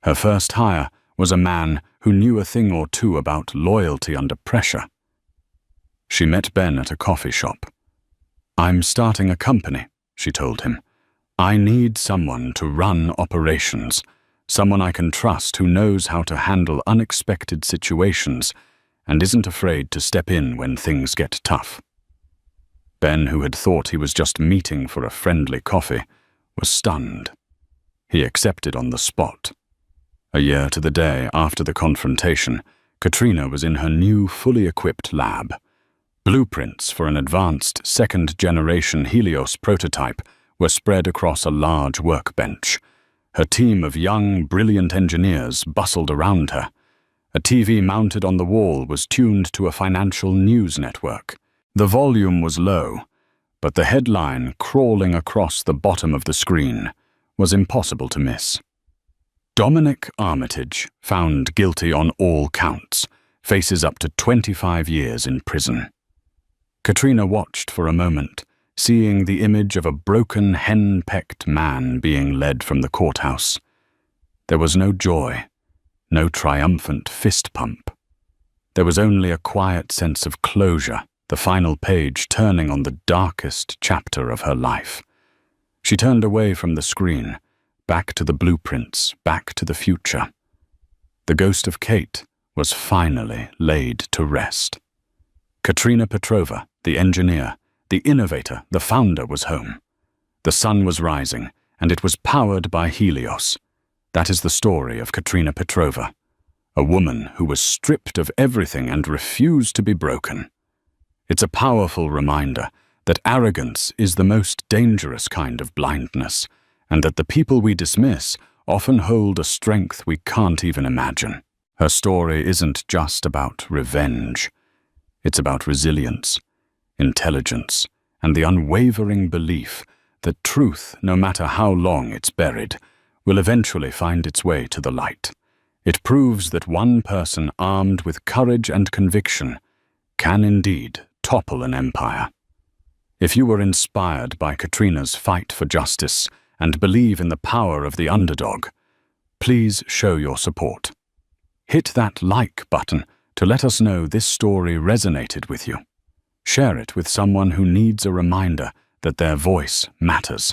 Her first hire was a man who knew a thing or two about loyalty under pressure. She met Ben at a coffee shop. "I'm starting a company," she told him. "I need someone to run operations, someone I can trust who knows how to handle unexpected situations and isn't afraid to step in when things get tough." Ben, who had thought he was just meeting for a friendly coffee, was stunned. He accepted on the spot. A year to the day after the confrontation, Katrina was in her new, fully equipped lab. Blueprints for an advanced second-generation Helios prototype were spread across a large workbench. Her team of young, brilliant engineers bustled around her. A TV mounted on the wall was tuned to a financial news network. The volume was low, but the headline crawling across the bottom of the screen was impossible to miss. Dominic Armitage, found guilty on all counts, faces up to 25 years in prison. Katrina watched for a moment, seeing the image of a broken, hen-pecked man being led from the courthouse. There was no joy, no triumphant fist pump. There was only a quiet sense of closure, the final page turning on the darkest chapter of her life. She turned away from the screen, back to the blueprints, back to the future. The ghost of Kate was finally laid to rest. Katrina Petrova, the engineer, the innovator, the founder, was home. The sun was rising, and it was powered by Helios. That is the story of Katrina Petrova, a woman who was stripped of everything and refused to be broken. It's a powerful reminder that arrogance is the most dangerous kind of blindness, and that the people we dismiss often hold a strength we can't even imagine. Her story isn't just about revenge. It's about resilience, intelligence, and the unwavering belief that truth, no matter how long it's buried, will eventually find its way to the light. It proves that one person armed with courage and conviction can indeed topple an empire. If you were inspired by Katrina's fight for justice and believe in the power of the underdog, please show your support. Hit that like button to let us know this story resonated with you. Share it with someone who needs a reminder that their voice matters.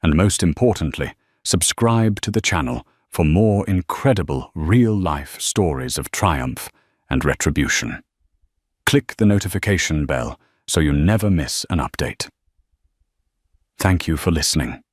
And most importantly, subscribe to the channel for more incredible real-life stories of triumph and retribution. Click the notification bell so you never miss an update. Thank you for listening.